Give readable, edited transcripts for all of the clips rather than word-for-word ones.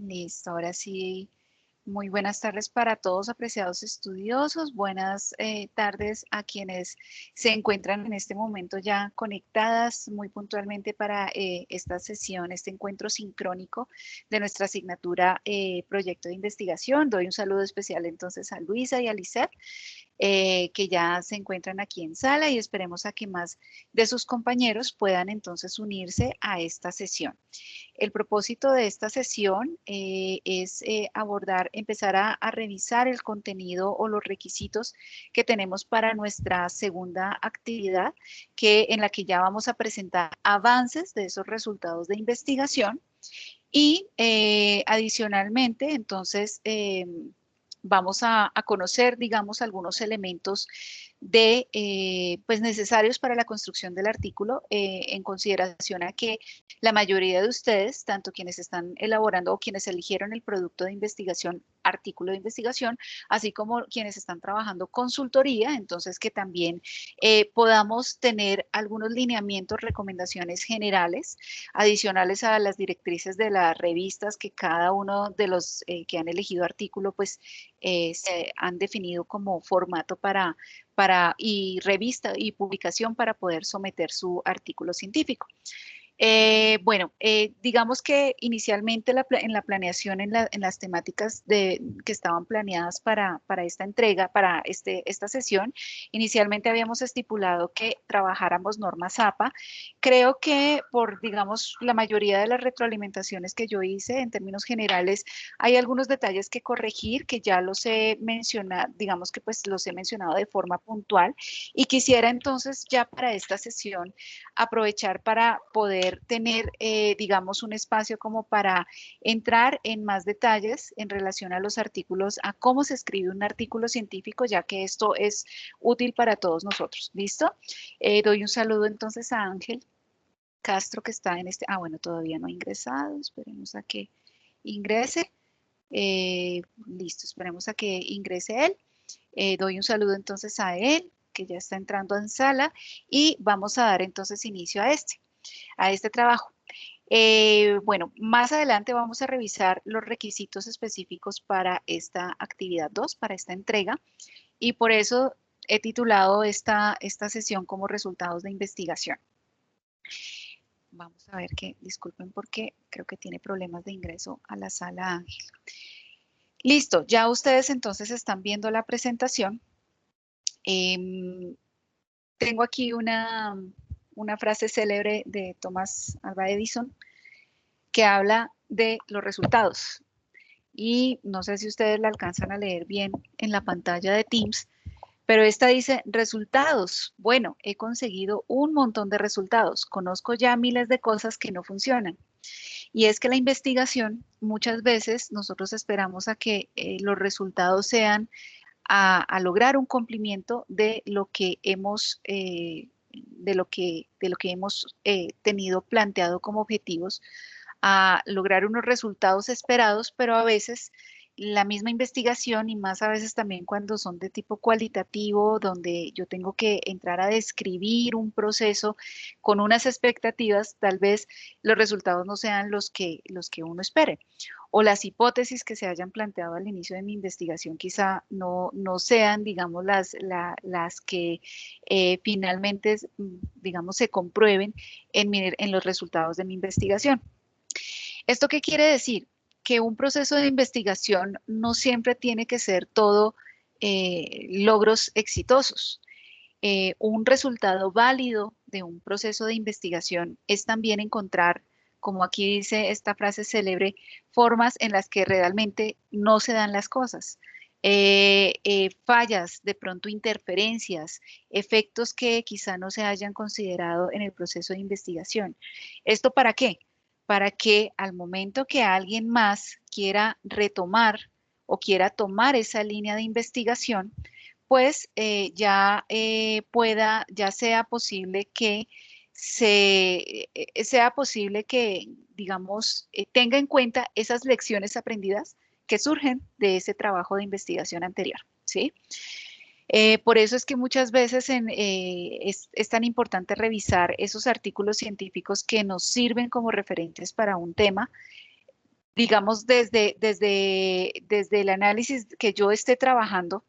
Listo, ahora sí, muy buenas tardes para todos, apreciados estudiosos. Buenas tardes a quienes se encuentran en este momento ya conectadas muy puntualmente para esta sesión, este encuentro sincrónico de nuestra asignatura Proyecto de Investigación. Doy un saludo especial entonces a Luisa y a Lisette, que ya se encuentran aquí en sala y esperemos a que más de sus compañeros puedan entonces unirse a esta sesión. El propósito de esta sesión es empezar a revisar el contenido o los requisitos que tenemos para nuestra segunda actividad, en la que ya vamos a presentar avances de esos resultados de investigación y adicionalmente, entonces, vamos a conocer, digamos, algunos elementos pues necesarios para la construcción del artículo, en consideración a que la mayoría de ustedes, tanto quienes están elaborando o quienes eligieron el producto de investigación, artículo de investigación, así como quienes están trabajando consultoría, entonces que también podamos tener algunos lineamientos, recomendaciones generales, adicionales a las directrices de las revistas que cada uno de los que han elegido artículo, pues se han definido como formato y revista y publicación para poder someter su artículo científico. Digamos que inicialmente en la planeación, en las temáticas que estaban planeadas para esta entrega, para esta sesión, inicialmente habíamos estipulado que trabajáramos normas APA. Creo que por, digamos, la mayoría de las retroalimentaciones que yo hice, en términos generales, hay algunos detalles que corregir, que ya los he mencionado, digamos que pues los he mencionado de forma puntual, y quisiera entonces ya para esta sesión aprovechar para poder tener, digamos, un espacio como para entrar en más detalles en relación a los artículos, a cómo se escribe un artículo científico, ya que esto es útil para todos nosotros. ¿Listo? Doy un saludo entonces a Ángel Castro, que está en bueno, todavía no ha ingresado, esperemos a que ingrese. Listo, esperemos a que ingrese él. Doy un saludo entonces a él, que ya está entrando en sala, y vamos a dar entonces inicio a este trabajo. Bueno, más adelante vamos a revisar los requisitos específicos para esta actividad 2, para esta entrega, y por eso he titulado esta sesión como resultados de investigación. Vamos a ver que, disculpen porque creo que tiene problemas de ingreso a la sala Ángel. Listo, ya ustedes entonces están viendo la presentación. Tengo aquí una frase célebre de Thomas Alva Edison que habla de los resultados. Y no sé si ustedes la alcanzan a leer bien en la pantalla de Teams, pero esta dice, resultados. Bueno, he conseguido un montón de resultados. Conozco ya miles de cosas que no funcionan. Y es que la investigación, muchas veces nosotros esperamos a que los resultados sean a lograr un cumplimiento de lo que hemos, tenido planteado como objetivos, a lograr unos resultados esperados, pero a veces la misma investigación y más a veces también cuando son de tipo cualitativo, donde yo tengo que entrar a describir un proceso con unas expectativas, tal vez los resultados no sean los que uno espere. O las hipótesis que se hayan planteado al inicio de mi investigación quizá no sean, digamos, las que finalmente, digamos, se comprueben en los resultados de mi investigación. ¿Esto qué quiere decir? Que un proceso de investigación no siempre tiene que ser todo logros exitosos. Un resultado válido de un proceso de investigación es también encontrar, como aquí dice esta frase célebre, formas en las que realmente no se dan las cosas. Fallas, de pronto interferencias, efectos que quizá no se hayan considerado en el proceso de investigación. ¿Esto para qué? Para que al momento que alguien más quiera retomar o quiera tomar esa línea de investigación, pues ya sea posible que digamos, tenga en cuenta esas lecciones aprendidas que surgen de ese trabajo de investigación anterior, ¿sí? Por eso es que muchas veces es tan importante revisar esos artículos científicos que nos sirven como referentes para un tema, digamos, desde el análisis que yo esté trabajando.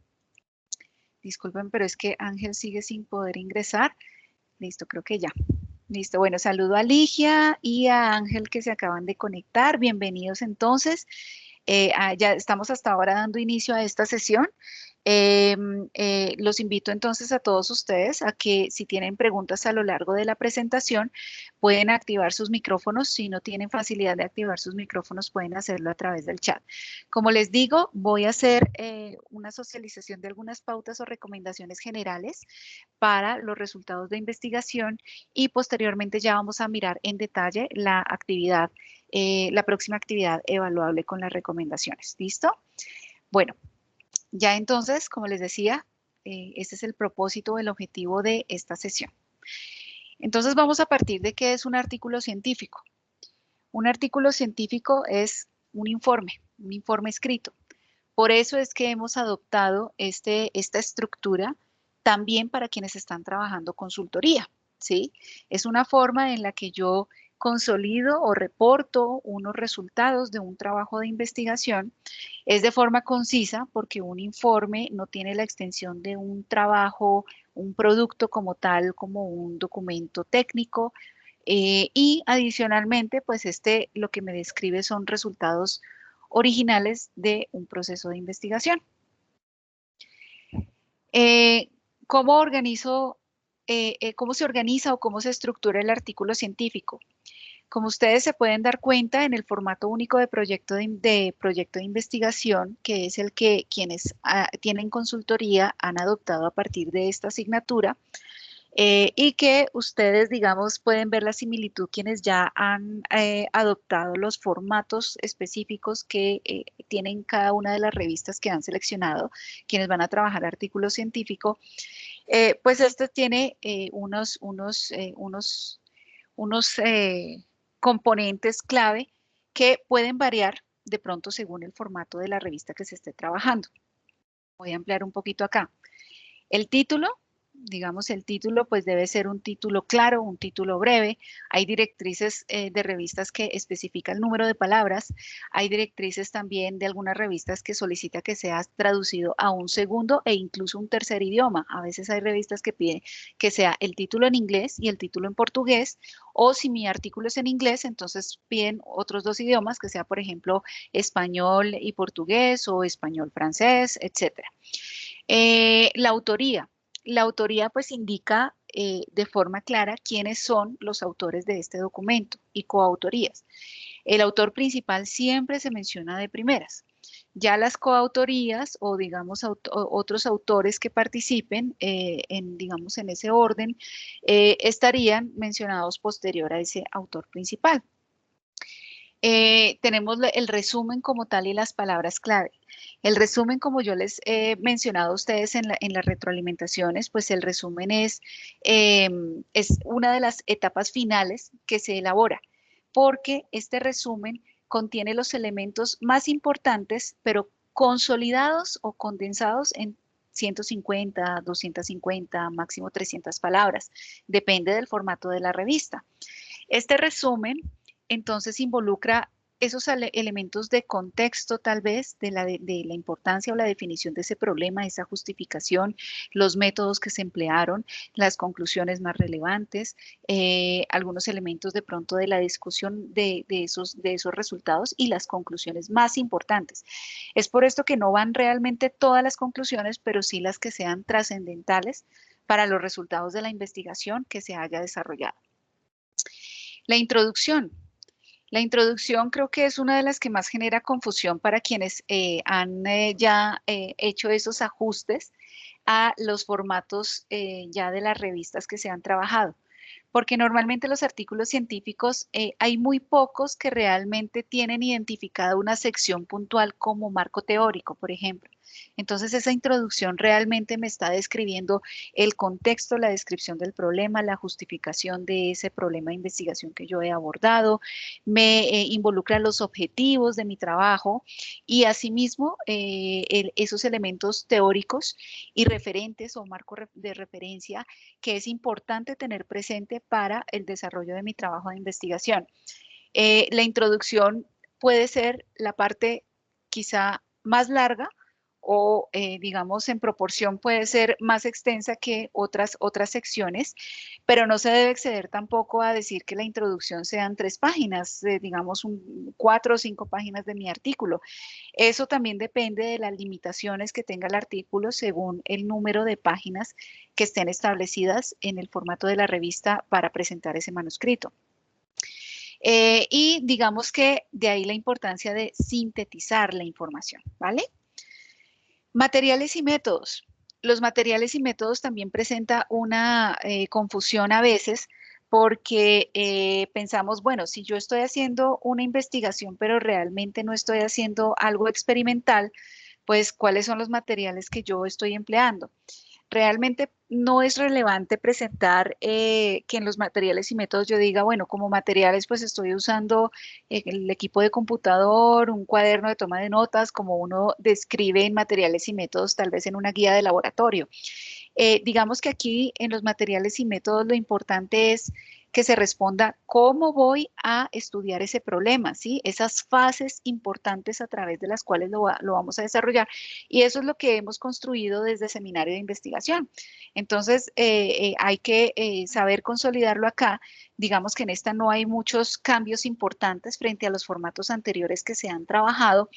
Disculpen, pero es que Ángel sigue sin poder ingresar. Listo, creo que ya. Listo, bueno, saludo a Ligia y a Ángel que se acaban de conectar. Bienvenidos entonces. Ya estamos hasta ahora dando inicio a esta sesión. Los invito entonces a todos ustedes a que si tienen preguntas a lo largo de la presentación, pueden activar sus micrófonos. Si no tienen facilidad de activar sus micrófonos, pueden hacerlo a través del chat. Como les digo, voy a hacer una socialización de algunas pautas o recomendaciones generales para los resultados de investigación y posteriormente ya vamos a mirar en detalle la actividad, la próxima actividad evaluable con las recomendaciones. ¿Listo? Bueno, ya entonces, como les decía, este es el propósito o el objetivo de esta sesión. Entonces vamos a partir de qué es un artículo científico. Un artículo científico es un informe escrito. Por eso es que hemos adoptado esta estructura también para quienes están trabajando consultoría, ¿sí? Es una forma en la que yo consolido o reporto unos resultados de un trabajo de investigación. Es de forma concisa porque un informe no tiene la extensión de un trabajo, un producto como tal, como un documento técnico. Y adicionalmente, pues lo que me describe son resultados originales de un proceso de investigación. Eh, ¿Cómo cómo se organiza o cómo se estructura el artículo científico? Como ustedes se pueden dar cuenta, en el formato único de proyecto de investigación, que es el que quienes tienen consultoría han adoptado a partir de esta asignatura, y que ustedes, digamos, pueden ver la similitud quienes ya han adoptado los formatos específicos que tienen cada una de las revistas que han seleccionado, quienes van a trabajar artículo científico. Pues este tiene unos componentes clave que pueden variar de pronto según el formato de la revista que se esté trabajando. Voy a ampliar un poquito acá. El título, digamos, el título pues debe ser un título claro, un título breve. Hay directrices de revistas que especifican el número de palabras. Hay directrices también de algunas revistas que solicita que sea traducido a un segundo e incluso un tercer idioma. A veces hay revistas que piden que sea el título en inglés y el título en portugués, o si mi artículo es en inglés, entonces piden otros dos idiomas, que sea, por ejemplo, español y portugués o español-francés, etcétera. La autoría. La autoría pues indica de forma clara quiénes son los autores de este documento y coautorías. El autor principal siempre se menciona de primeras. Ya las coautorías o digamos otros autores que participen digamos en ese orden estarían mencionados posterior a ese autor principal. Tenemos el resumen como tal y las palabras clave. El resumen, como yo les he mencionado a ustedes en las retroalimentaciones, pues el resumen es una de las etapas finales que se elabora, porque este resumen contiene los elementos más importantes, pero consolidados o condensados en 150, 250, máximo 300 palabras. Depende del formato de la revista. Este resumen entonces involucra esos elementos de contexto tal vez de la importancia o la definición de ese problema, esa justificación, los métodos que se emplearon, las conclusiones más relevantes, algunos elementos de pronto de la discusión de esos resultados y las conclusiones más importantes. Es por esto que no van realmente todas las conclusiones, pero sí las que sean trascendentales para los resultados de la investigación que se haya desarrollado. La introducción. La introducción creo que es una de las que más genera confusión para quienes han ya hecho esos ajustes a los formatos ya de las revistas que se han trabajado. Porque normalmente los artículos científicos hay muy pocos que realmente tienen identificada una sección puntual como marco teórico, por ejemplo. Entonces esa introducción realmente me está describiendo el contexto, la descripción del problema, la justificación de ese problema de investigación que yo he abordado, me involucra los objetivos de mi trabajo y asimismo esos elementos teóricos y referentes o marco de referencia que es importante tener presente para el desarrollo de mi trabajo de investigación. La introducción puede ser la parte quizá más larga o digamos en proporción puede ser más extensa que otras secciones, pero no se debe exceder tampoco a decir que la introducción sean 3 páginas, digamos 4 o 5 páginas de mi artículo. Eso también depende de las limitaciones que tenga el artículo según el número de páginas que estén establecidas en el formato de la revista para presentar ese manuscrito. Y digamos que de ahí la importancia de sintetizar la información, ¿vale? Materiales y métodos. Los materiales y métodos también presenta una confusión a veces porque pensamos, bueno, si yo estoy haciendo una investigación, pero realmente no estoy haciendo algo experimental, pues ¿cuáles son los materiales que yo estoy empleando? Realmente no es relevante presentar que en los materiales y métodos yo diga, bueno, como materiales pues estoy usando el equipo de computador, un cuaderno de toma de notas, como uno describe en materiales y métodos, tal vez en una guía de laboratorio. Digamos que aquí en los materiales y métodos lo importante es que se responda cómo voy a estudiar ese problema, ¿sí? Esas fases importantes a través de las cuales lo vamos a desarrollar. Y eso es lo que hemos construido desde Seminario de Investigación. Entonces, hay que saber consolidarlo acá. Digamos que en esta no hay muchos cambios importantes frente a los formatos anteriores que se han trabajado,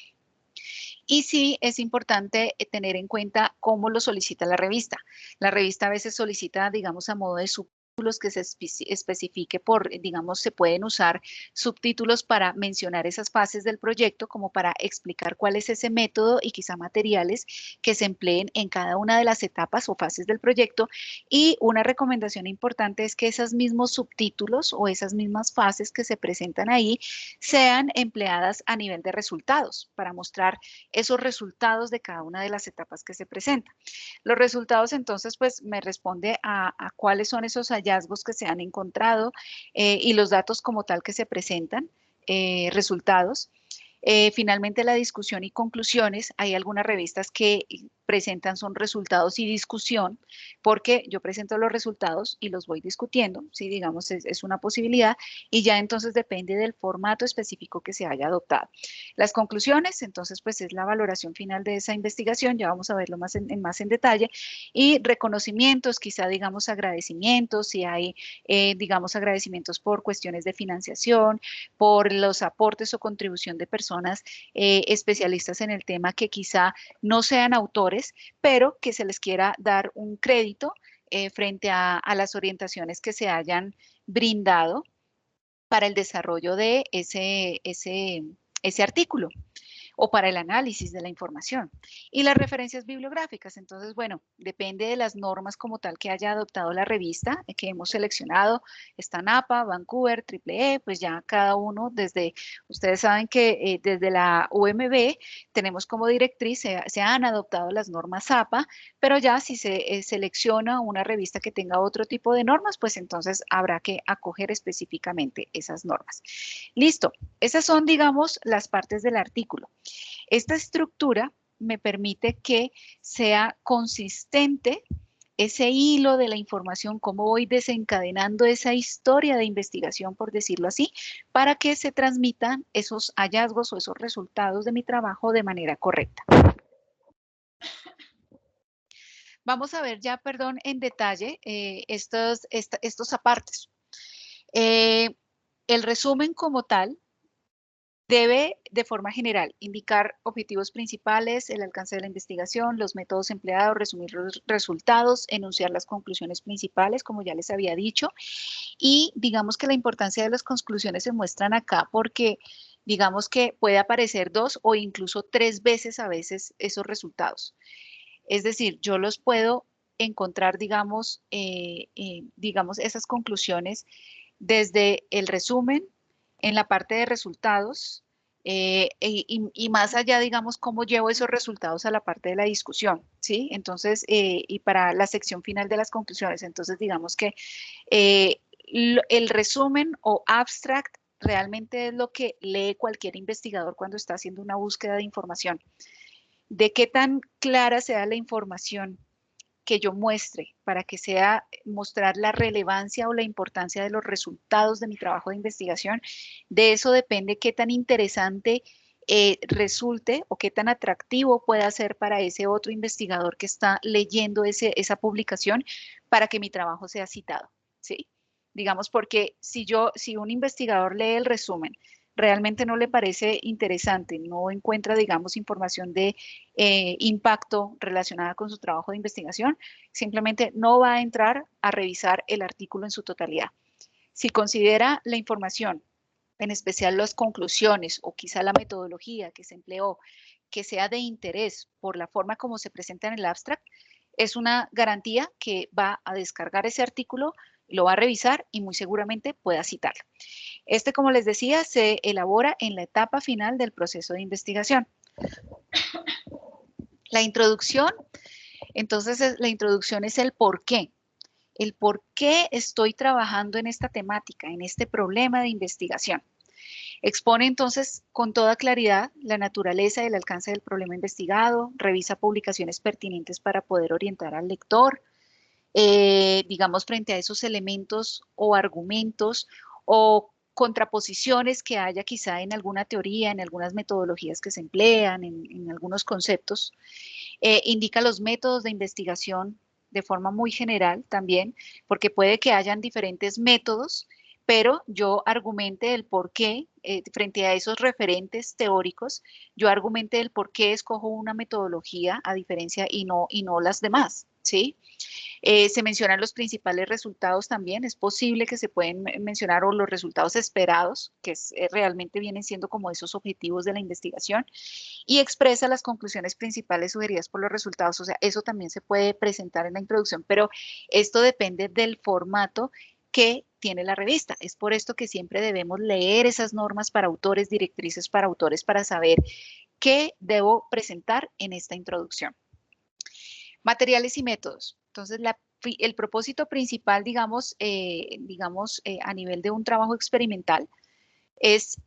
y sí es importante tener en cuenta cómo lo solicita la revista. La revista a veces solicita, digamos, a modo de subtítulos que se especifique por, digamos, se pueden usar subtítulos para mencionar esas fases del proyecto, como para explicar cuál es ese método y quizá materiales que se empleen en cada una de las etapas o fases del proyecto. Y una recomendación importante es que esos mismos subtítulos o esas mismas fases que se presentan ahí sean empleadas a nivel de resultados para mostrar esos resultados de cada una de las etapas que se presentan. Los resultados entonces pues me responde a cuáles son esos hallazgos que se han encontrado y los datos como tal que se presentan, resultados. Finalmente, la discusión y conclusiones. Hay algunas revistas que presentan son resultados y discusión, porque yo presento los resultados y los voy discutiendo, ¿sí? Digamos, es una posibilidad y ya entonces depende del formato específico que se haya adoptado. Las conclusiones, entonces, pues es la valoración final de esa investigación, ya vamos a verlo más en detalle, y reconocimientos, quizá digamos agradecimientos, si hay, digamos, agradecimientos por cuestiones de financiación, por los aportes o contribución de personas especialistas en el tema que quizá no sean autores, pero que se les quiera dar un crédito frente a las orientaciones que se hayan brindado para el desarrollo de ese artículo o para el análisis de la información. Y las referencias bibliográficas, entonces, bueno, depende de las normas como tal que haya adoptado la revista que hemos seleccionado, está NAPA, Vancouver, EEE, pues ya cada uno desde, ustedes saben que desde la UMB tenemos como directriz, se han adoptado las normas APA, pero ya si se selecciona una revista que tenga otro tipo de normas, pues entonces habrá que acoger específicamente esas normas. Listo, esas son, digamos, las partes del artículo. Esta estructura me permite que sea consistente ese hilo de la información, cómo voy desencadenando esa historia de investigación, por decirlo así, para que se transmitan esos hallazgos o esos resultados de mi trabajo de manera correcta. Vamos a ver ya, perdón, en detalle estos apartes. El resumen como tal debe, de forma general, indicar objetivos principales, el alcance de la investigación, los métodos empleados, resumir los resultados, enunciar las conclusiones principales, como ya les había dicho, y digamos que la importancia de las conclusiones se muestran acá porque digamos que puede aparecer 2 o incluso 3 veces a veces esos resultados. Es decir, yo los puedo encontrar, digamos, esas conclusiones desde el resumen, en la parte de resultados, y más allá, digamos, cómo llevo esos resultados a la parte de la discusión, ¿sí? Entonces, y para la sección final de las conclusiones, entonces, digamos que el resumen o abstract realmente es lo que lee cualquier investigador cuando está haciendo una búsqueda de información. De qué tan clara sea la información que yo muestre, para que sea mostrar la relevancia o la importancia de los resultados de mi trabajo de investigación, de eso depende qué tan interesante resulte o qué tan atractivo pueda ser para ese otro investigador que está leyendo esa publicación para que mi trabajo sea citado, ¿sí? Digamos, porque si un investigador lee el resumen, realmente no le parece interesante, no encuentra, digamos, información de impacto relacionada con su trabajo de investigación, simplemente no va a entrar a revisar el artículo en su totalidad. Si considera la información, en especial las conclusiones o quizá la metodología que se empleó, que sea de interés por la forma como se presenta en el abstract, es una garantía que va a descargar ese artículo, lo va a revisar y muy seguramente pueda citarlo. Este, como les decía, se elabora en la etapa final del proceso de investigación. La introducción, entonces la introducción es el por qué. El por qué estoy trabajando en esta temática, en este problema de investigación. Expone entonces con toda claridad la naturaleza y el alcance del problema investigado, revisa publicaciones pertinentes para poder orientar al lector, digamos, frente a esos elementos o argumentos o contraposiciones que haya quizá en alguna teoría, en algunas metodologías que se emplean, en algunos conceptos. Indica los métodos de investigación de forma muy general también, porque puede que hayan diferentes métodos, pero yo argumente el por qué, frente a esos referentes teóricos, yo argumente el por qué escojo una metodología a diferencia y no las demás, ¿sí? Se mencionan los principales resultados también, es posible que se pueden mencionar o los resultados esperados, que realmente vienen siendo como esos objetivos de la investigación, y expresa las conclusiones principales sugeridas por los resultados, o sea, eso también se puede presentar en la introducción, pero esto depende del formato que tiene la revista. Es por esto que siempre debemos leer esas normas para autores, directrices para autores, para saber qué debo presentar en esta introducción. Materiales y métodos. Entonces, el propósito principal, digamos, a nivel de un trabajo experimental, es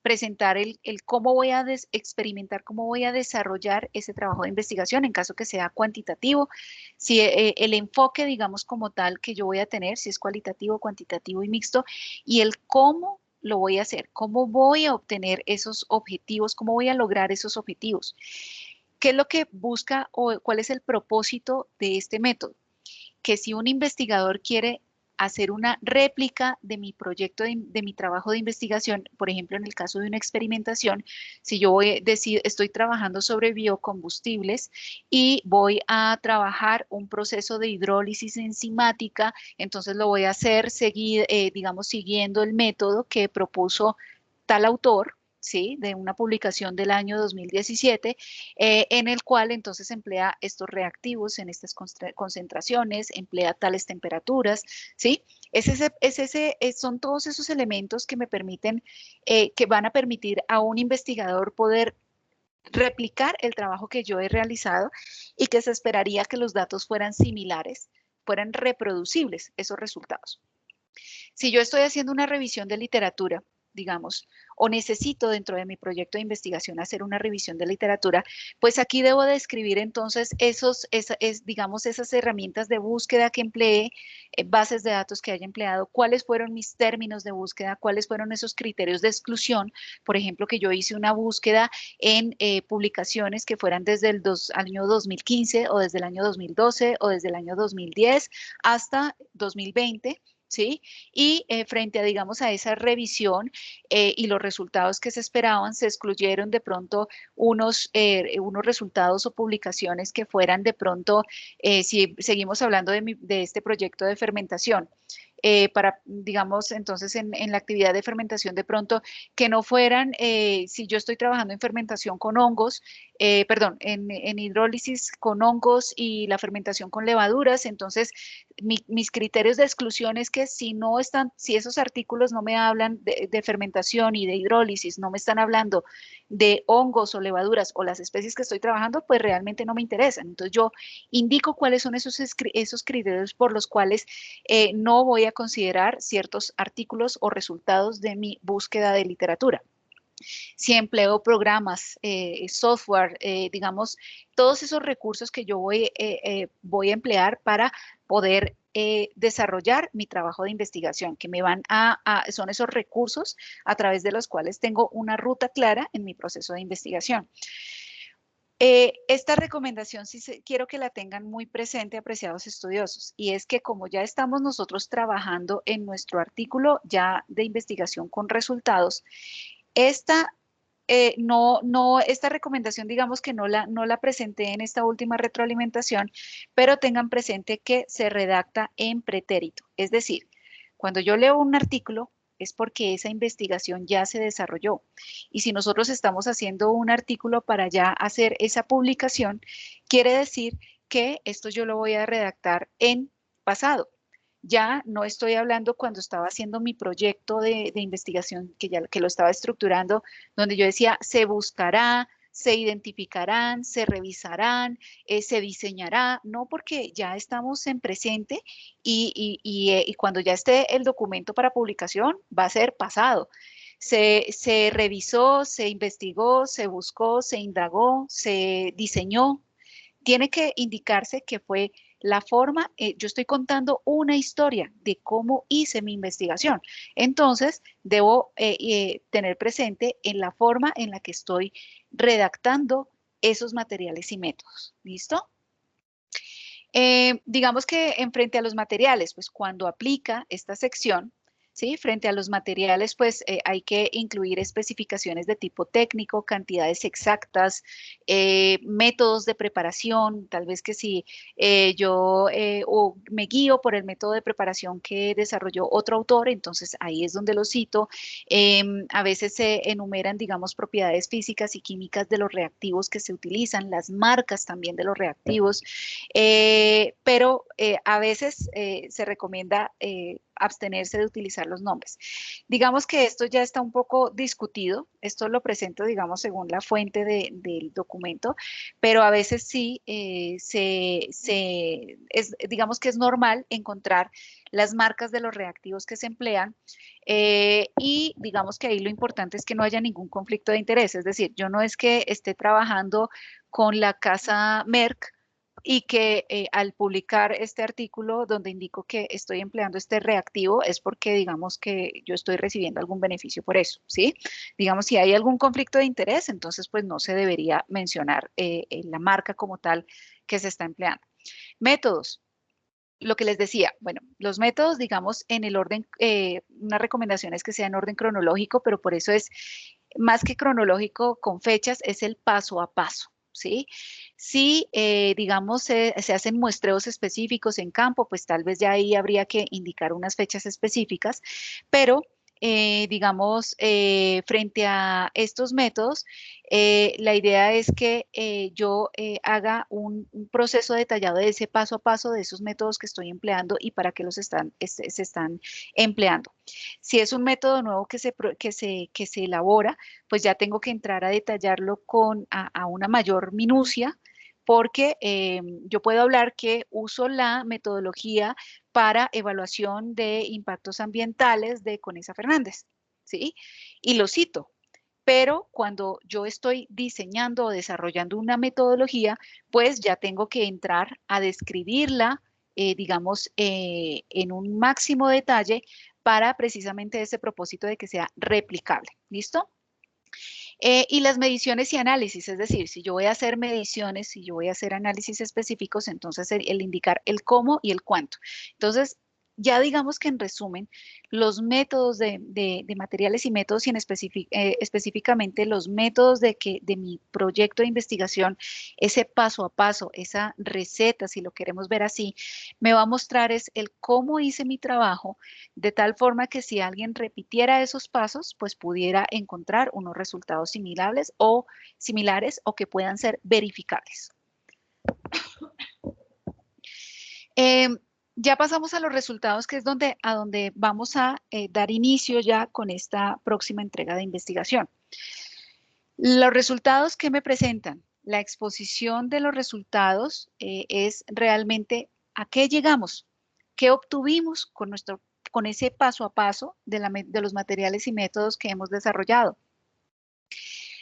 presentar el cómo voy a experimentar, cómo voy a desarrollar ese trabajo de investigación en caso que sea cuantitativo, si el enfoque, digamos, como tal que yo voy a tener, si es cualitativo, cuantitativo y mixto, y el cómo lo voy a hacer, cómo voy a obtener esos objetivos, cómo voy a lograr esos objetivos. ¿Qué es lo que busca o cuál es el propósito de este método? Que si un investigador quiere hacer una réplica de mi proyecto, de mi trabajo de investigación, por ejemplo, en el caso de una experimentación, si yo voy a decir, estoy trabajando sobre biocombustibles y voy a trabajar un proceso de hidrólisis enzimática, entonces lo voy a hacer digamos, siguiendo el método que propuso tal autor, ¿sí? De una publicación del año 2017, en el cual entonces emplea estos reactivos en estas concentraciones, emplea tales temperaturas, ¿sí? Son todos esos elementos que me permiten, que van a permitir a un investigador poder replicar el trabajo que yo he realizado y que se esperaría que los datos fueran similares, fueran reproducibles esos resultados. Si yo estoy haciendo una revisión de literatura, digamos, o necesito dentro de mi proyecto de investigación hacer una revisión de literatura, pues aquí debo describir entonces digamos, esas herramientas de búsqueda que empleé, bases de datos que haya empleado, cuáles fueron mis términos de búsqueda, cuáles fueron esos criterios de exclusión. Por ejemplo, que yo hice una búsqueda en publicaciones que fueran desde el año 2015 o desde el año 2012 o desde el año 2010 hasta 2020. ¿Sí? Y frente a, digamos, a esa revisión y los resultados que se esperaban, se excluyeron de pronto unos resultados o publicaciones que fueran de pronto, si seguimos hablando de este proyecto de fermentación, digamos, entonces en la actividad de fermentación de pronto, que no fueran, si yo estoy trabajando en fermentación con hongos, perdón, en hidrólisis con hongos y la fermentación con levaduras, entonces mis criterios de exclusión es que si esos artículos no me hablan de fermentación y de hidrólisis, no me están hablando de hongos o levaduras o las especies que estoy trabajando, pues realmente no me interesan. Entonces yo indico cuáles son esos criterios por los cuales no voy a considerar ciertos artículos o resultados de mi búsqueda de literatura. si empleo programas, software, digamos, todos esos recursos que yo voy a emplear para poder desarrollar mi trabajo de investigación, que me van son esos recursos a través de los cuales tengo una ruta clara en mi proceso de investigación. Esta recomendación quiero que la tengan muy presente, apreciados estudiosos, y es que como ya estamos nosotros trabajando en nuestro artículo ya de investigación con resultados, esta esta recomendación, digamos que no la presenté en esta última retroalimentación, pero tengan presente que se redacta en pretérito. Es decir, cuando yo leo un artículo, es porque esa investigación ya se desarrolló. Y si nosotros estamos haciendo un artículo para ya hacer esa publicación, quiere decir que esto yo lo voy a redactar en pasado. Ya no estoy hablando cuando estaba haciendo mi proyecto de investigación, que lo estaba estructurando, donde yo decía, se buscará, se identificarán, se revisarán, se diseñará, no, porque ya estamos en presente y cuando ya esté el documento para publicación va a ser pasado. Se revisó, se investigó, se buscó, se indagó, se diseñó. Tiene que indicarse que fue la forma, yo estoy contando una historia de cómo hice mi investigación. Entonces, debo tener presente en la forma en la que estoy redactando esos materiales y métodos. ¿Listo? Digamos que en frente a los materiales, pues cuando aplica esta sección, ¿sí? Frente a los materiales, pues hay que incluir especificaciones de tipo técnico, cantidades exactas, métodos de preparación, tal vez que si yo o me guío por el método de preparación que desarrolló otro autor, entonces ahí es donde lo cito. A veces se enumeran, digamos, propiedades físicas y químicas de los reactivos que se utilizan, las marcas también de los reactivos. Pero a veces se recomienda abstenerse de utilizar los nombres. Digamos que esto ya está un poco discutido, esto lo presento, digamos, según la fuente del documento, pero a veces sí digamos que es normal encontrar las marcas de los reactivos que se emplean y digamos que ahí lo importante es que no haya ningún conflicto de interés, es decir, yo no es que esté trabajando con la casa Merck y que al publicar este artículo donde indico que estoy empleando este reactivo es porque digamos que yo estoy recibiendo algún beneficio por eso, ¿sí? Digamos, si hay algún conflicto de interés, entonces pues no se debería mencionar la marca como tal que se está empleando. Métodos. Lo que les decía, bueno, los métodos, digamos, en el orden, una recomendación es que sea en orden cronológico, pero por eso es más que cronológico con fechas, es el paso a paso, ¿sí? Si, digamos, se hacen muestreos específicos en campo, pues tal vez ya ahí habría que indicar unas fechas específicas, pero digamos, frente a estos métodos, la idea es que yo haga un proceso detallado de ese paso a paso de esos métodos que estoy empleando y para qué se están empleando. Si es un método nuevo que se elabora, pues ya tengo que entrar a detallarlo a una mayor minucia, porque yo puedo hablar que uso la metodología para evaluación de impactos ambientales de Conesa Fernández, ¿sí? Y lo cito. Pero cuando yo estoy diseñando o desarrollando una metodología, pues ya tengo que entrar a describirla, digamos, en un máximo detalle para precisamente ese propósito de que sea replicable. ¿Listo? Y las mediciones y análisis, es decir, si yo voy a hacer mediciones, si yo voy a hacer análisis específicos, entonces el indicar el cómo y el cuánto. Entonces, ya digamos que en resumen, los métodos de materiales y métodos y específicamente los métodos de mi proyecto de investigación, ese paso a paso, esa receta, si lo queremos ver así, me va a mostrar es el cómo hice mi trabajo de tal forma que si alguien repitiera esos pasos, pues pudiera encontrar unos resultados similares o que puedan ser verificables. Eh, ya pasamos a los resultados, que es a donde vamos a dar inicio ya con esta próxima entrega de investigación. Los resultados que me presentan, la exposición de los resultados es realmente a qué llegamos, qué obtuvimos con ese paso a paso de los materiales y métodos que hemos desarrollado.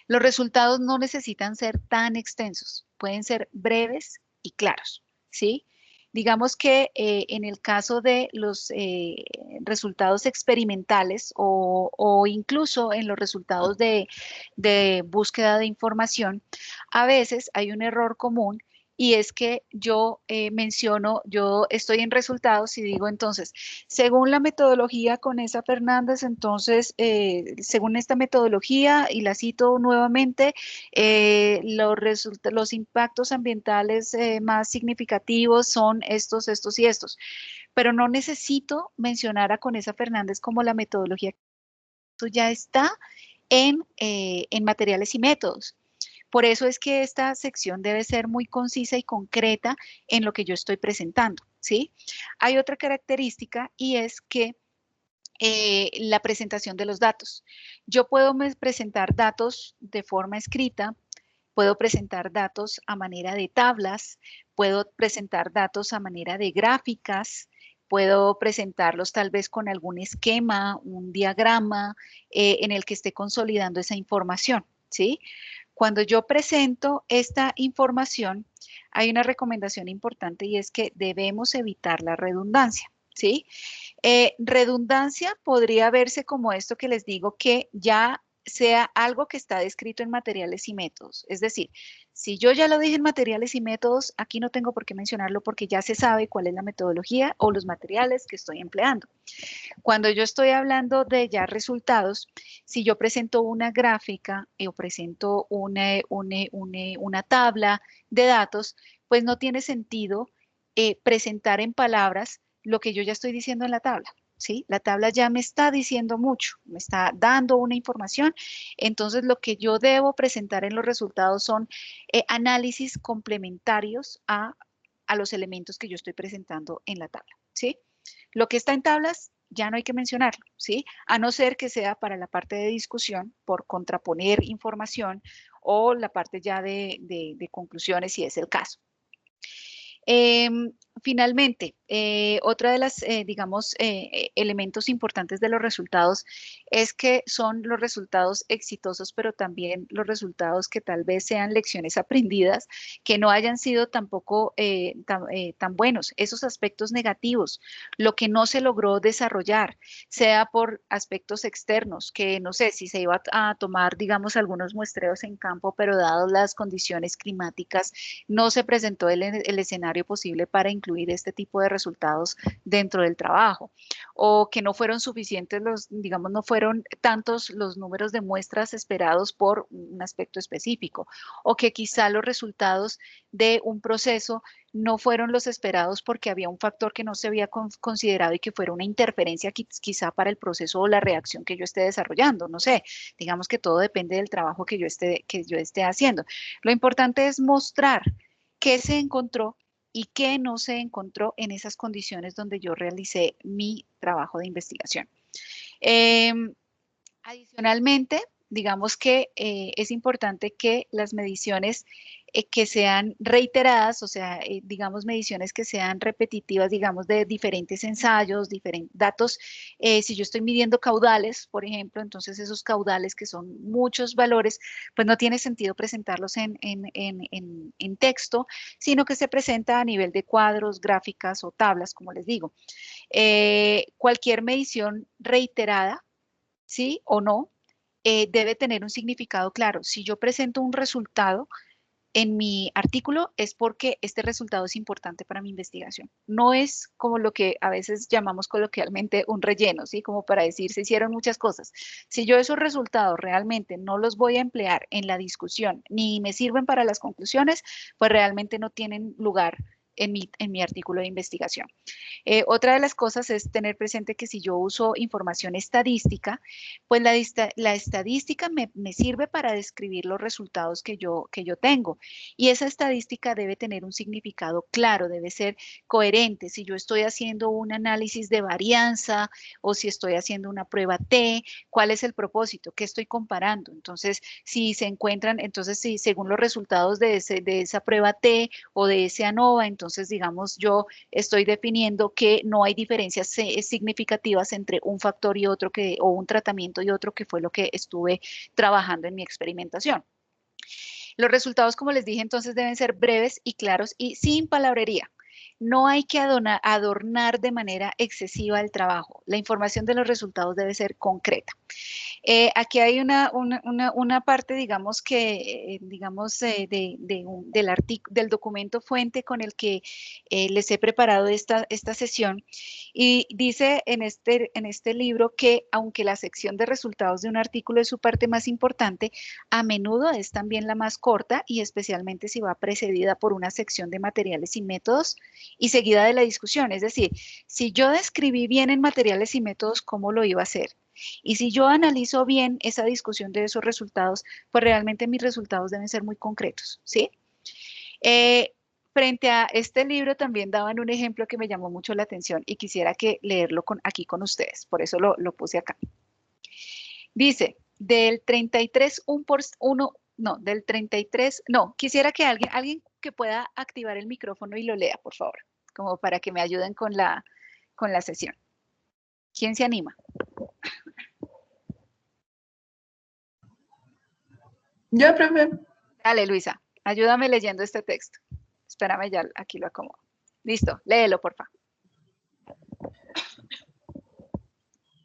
Los resultados no necesitan ser tan extensos, pueden ser breves y claros, ¿sí? Digamos que en el caso de los resultados experimentales o incluso en los resultados de búsqueda de información, a veces hay un error común y es que yo menciono, yo estoy en resultados y digo entonces, según la metodología con esa Fernández, entonces, según esta metodología, y la cito nuevamente, los impactos ambientales más significativos son estos, estos y estos. Pero no necesito mencionar a Conesa Fernández como la metodología, eso ya está en materiales y métodos. Por eso es que esta sección debe ser muy concisa y concreta en lo que yo estoy presentando, ¿sí? Hay otra característica y es que la presentación de los datos. Yo puedo presentar datos de forma escrita, puedo presentar datos a manera de tablas, puedo presentar datos a manera de gráficas, puedo presentarlos tal vez con algún esquema, un diagrama en el que esté consolidando esa información, ¿sí? Cuando yo presento esta información, hay una recomendación importante y es que debemos evitar la redundancia, ¿sí? Redundancia podría verse como esto que les digo, que ya sea algo que está descrito en materiales y métodos. Es decir, si yo ya lo dije en materiales y métodos, aquí no tengo por qué mencionarlo porque ya se sabe cuál es la metodología o los materiales que estoy empleando. Cuando yo estoy hablando de ya resultados, si yo presento una gráfica o presento una tabla de datos, pues no tiene sentido presentar en palabras lo que yo ya estoy diciendo en la tabla. ¿Sí? La tabla ya me está diciendo mucho, me está dando una información, entonces lo que yo debo presentar en los resultados son análisis complementarios a los elementos que yo estoy presentando en la tabla, ¿sí? Lo que está en tablas ya no hay que mencionarlo, ¿sí? A no ser que sea para la parte de discusión por contraponer información o la parte ya de conclusiones si es el caso. Finalmente, otra de las, digamos, elementos importantes de los resultados es que son los resultados exitosos, pero también los resultados que tal vez sean lecciones aprendidas, que no hayan sido tampoco tan buenos. Esos aspectos negativos, lo que no se logró desarrollar, sea por aspectos externos, que no sé si se iba a tomar, digamos, algunos muestreos en campo, pero dadas las condiciones climáticas, no se presentó el escenario posible para incluir este tipo de resultados dentro del trabajo, o que no fueron suficientes los, digamos, no fueron tantos los números de muestras esperados por un aspecto específico, o que quizá los resultados de un proceso no fueron los esperados porque había un factor que no se había considerado y que fuera una interferencia quizá para el proceso o la reacción que yo esté desarrollando. No sé, digamos que todo depende del trabajo que yo esté haciendo. Lo importante es mostrar qué se encontró y qué no se encontró en esas condiciones donde yo realicé mi trabajo de investigación. Adicionalmente, digamos que es importante que las mediciones que sean reiteradas, o sea, digamos mediciones que sean repetitivas, digamos de diferentes ensayos, diferentes datos. Si yo estoy midiendo caudales, por ejemplo, entonces esos caudales que son muchos valores, pues no tiene sentido presentarlos en texto, sino que se presenta a nivel de cuadros, gráficas o tablas, como les digo. Cualquier medición reiterada, ¿sí o no? Debe tener un significado claro. Si yo presento un resultado en mi artículo es porque este resultado es importante para mi investigación. No es como lo que a veces llamamos coloquialmente un relleno, ¿sí? Como para decir, se hicieron muchas cosas. Si yo esos resultados realmente no los voy a emplear en la discusión ni me sirven para las conclusiones, pues realmente no tienen lugar en mi artículo de investigación. Otra de las cosas es tener presente que si yo uso información estadística, pues la estadística me sirve para describir los resultados que yo tengo. Y esa estadística debe tener un significado claro, debe ser coherente. Si yo estoy haciendo un análisis de varianza o si estoy haciendo una prueba T, ¿cuál es el propósito? ¿Qué estoy comparando? Entonces, si se encuentran, entonces, si según los resultados de esa prueba T o de ese ANOVA, entonces entonces, digamos, yo estoy definiendo que no hay diferencias significativas entre un factor y otro o un tratamiento y otro, que fue lo que estuve trabajando en mi experimentación. Los resultados, como les dije, entonces deben ser breves y claros y sin palabrería. No hay que adornar de manera excesiva el trabajo. La información de los resultados debe ser concreta. Aquí hay una parte, digamos, digamos, del documento fuente con el que les he preparado esta sesión, y dice en este libro que aunque la sección de resultados de un artículo es su parte más importante, a menudo es también la más corta, y especialmente si va precedida por una sección de materiales y métodos y seguida de la discusión. Es decir, si yo describí bien en materiales y métodos cómo lo iba a hacer, y si yo analizo bien esa discusión de esos resultados, pues realmente mis resultados deben ser muy concretos, ¿sí? Eh, Frente a este libro también daban un ejemplo que me llamó mucho la atención y quisiera leerlo aquí con ustedes, por eso lo puse acá. Dice, del 33, del 33, no, quisiera que alguien que pueda activar el micrófono y lo lea, por favor, como para que me ayuden con la sesión. ¿Quién se anima? Yo, profe. Dale, Luisa, ayúdame leyendo este texto. Espérame, ya aquí lo acomodo. Listo, léelo, por favor.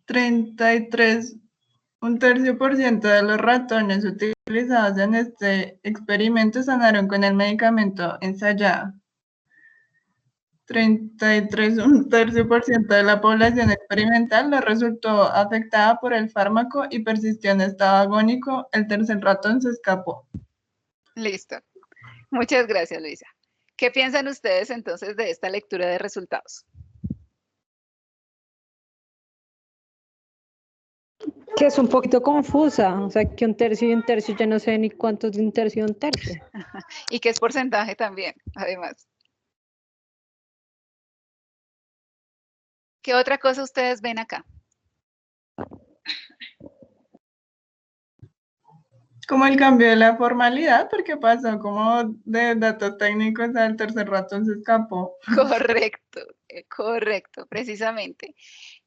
33, un tercio por ciento de los ratones utilizados en este experimento sanaron con el medicamento ensayado. 33, un tercio por ciento de la población experimental le resultó afectada por el fármaco y persistió en estado agónico. El tercer ratón se escapó. Listo. Muchas gracias, Luisa. ¿Qué piensan ustedes entonces de esta lectura de resultados? Que es un poquito confusa, o sea, que un tercio y un tercio, ya no sé ni cuántos de un tercio y un tercio. Y que es porcentaje también, además. ¿Qué otra cosa ustedes ven acá? Como el cambio de la formalidad, porque pasó como de datos técnicos al tercer ratón se escapó. Correcto, correcto, precisamente.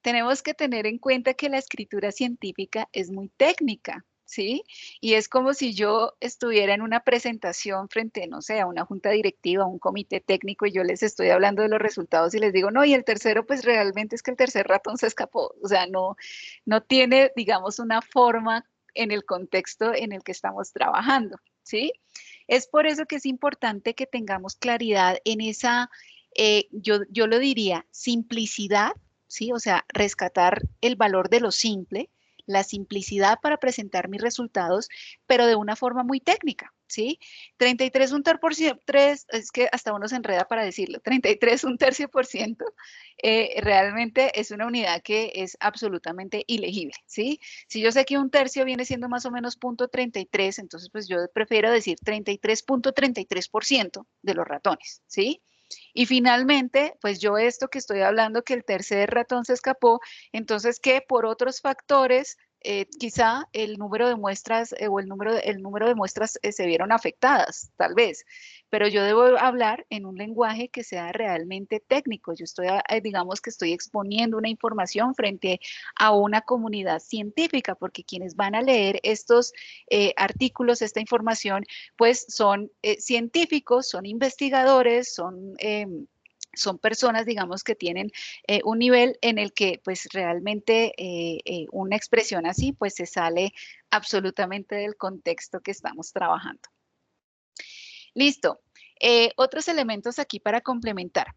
Tenemos que tener en cuenta que la escritura científica es muy técnica, ¿sí? Y es como si yo estuviera en una presentación frente, no sé, a una junta directiva, a un comité técnico, y yo les estoy hablando de los resultados y les digo, no, y el tercero, pues realmente es que el tercer ratón se escapó. O sea, no tiene, digamos, una forma en el contexto en el que estamos trabajando, ¿sí? Es por eso que es importante que tengamos claridad en esa, yo lo diría, simplicidad, ¿sí? O sea, rescatar el valor de lo simple, la simplicidad para presentar mis resultados, pero de una forma muy técnica, ¿sí? 33 un tercio por ciento, es que hasta uno se enreda para decirlo, 33 un tercio por ciento, realmente es una unidad que es absolutamente ilegible, ¿sí? Si yo sé que un tercio viene siendo más o menos .33, entonces pues yo prefiero decir 33.33% de los ratones, ¿sí? Y finalmente, pues yo esto que estoy hablando, que el tercer ratón se escapó, entonces que por otros factores, quizá el número de muestras o el número de muestras se vieron afectadas, tal vez, pero yo debo hablar en un lenguaje que sea realmente técnico. Yo estoy, digamos que estoy exponiendo una información frente a una comunidad científica, porque quienes van a leer estos artículos, esta información, pues son científicos, son investigadores, son personas, digamos, que tienen un nivel en el que, pues, realmente una expresión así, pues, se sale absolutamente del contexto que estamos trabajando. Listo. Otros elementos aquí para complementar.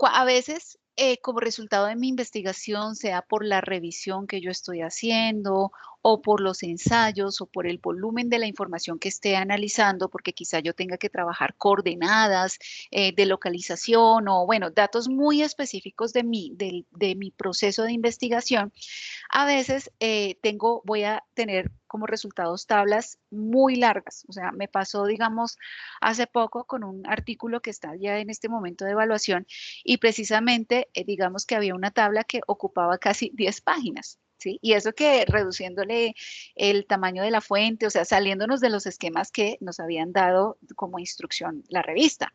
A veces, como resultado de mi investigación, sea por la revisión que yo estoy haciendo o por los ensayos o por el volumen de la información que esté analizando, porque quizá yo tenga que trabajar coordenadas de localización o, bueno, datos muy específicos de mi proceso de investigación, a veces voy a tener como resultados tablas muy largas. O sea, me pasó, digamos, hace poco con un artículo que está ya en este momento de evaluación, y precisamente, digamos que había una tabla que ocupaba casi 10 páginas. ¿Sí? Y eso que reduciéndole el tamaño de la fuente, o sea, saliéndonos de los esquemas que nos habían dado como instrucción la revista.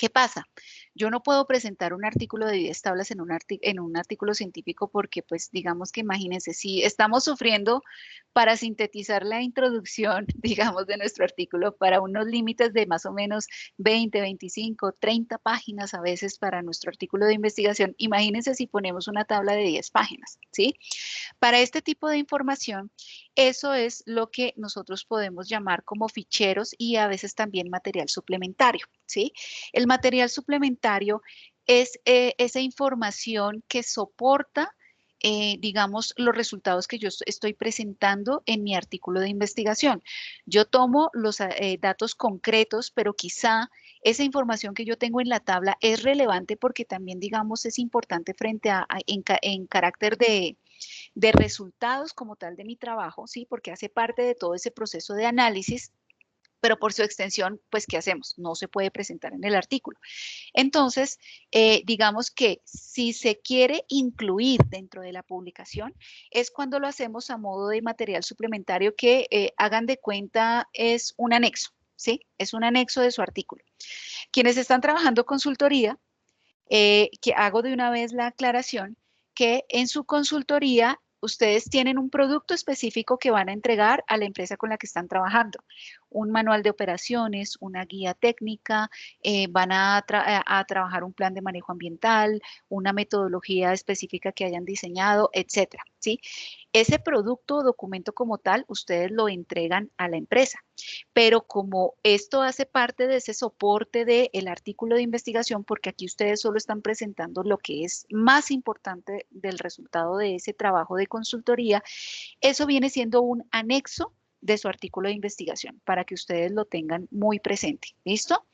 ¿Qué pasa? Yo no puedo presentar un artículo de 10 tablas en un artículo científico porque, pues, digamos que imagínense, si estamos sufriendo para sintetizar la introducción, digamos, de nuestro artículo para unos límites de más o menos 20, 25, 30 páginas a veces para nuestro artículo de investigación, imagínense si ponemos una tabla de 10 páginas, ¿sí? Para este tipo de información, eso es lo que nosotros podemos llamar como ficheros y a veces también material suplementario, ¿sí? El material suplementario es esa información que soporta, digamos, los resultados que yo estoy presentando en mi artículo de investigación. Yo tomo los datos concretos, pero quizá esa información que yo tengo en la tabla es relevante porque también, digamos, es importante frente en carácter de resultados como tal de mi trabajo, ¿sí? Porque hace parte de todo ese proceso de análisis, pero por su extensión, pues, ¿qué hacemos? No se puede presentar en el artículo. Entonces, digamos que si se quiere incluir dentro de la publicación, es cuando lo hacemos a modo de material suplementario que hagan de cuenta es un anexo, ¿sí? Es un anexo de su artículo. Quienes están trabajando consultoría, que hago de una vez la aclaración, que en su consultoría ustedes tienen un producto específico que van a entregar a la empresa con la que están trabajando. Un manual de operaciones, una guía técnica, van a trabajar un plan de manejo ambiental, una metodología específica que hayan diseñado, etcétera, ¿sí? Ese producto o documento como tal, ustedes lo entregan a la empresa. Pero como esto hace parte de ese soporte del artículo de investigación, porque aquí ustedes solo están presentando lo que es más importante del resultado de ese trabajo de consultoría, eso viene siendo un anexo de su artículo de investigación para que ustedes lo tengan muy presente. ¿Listo?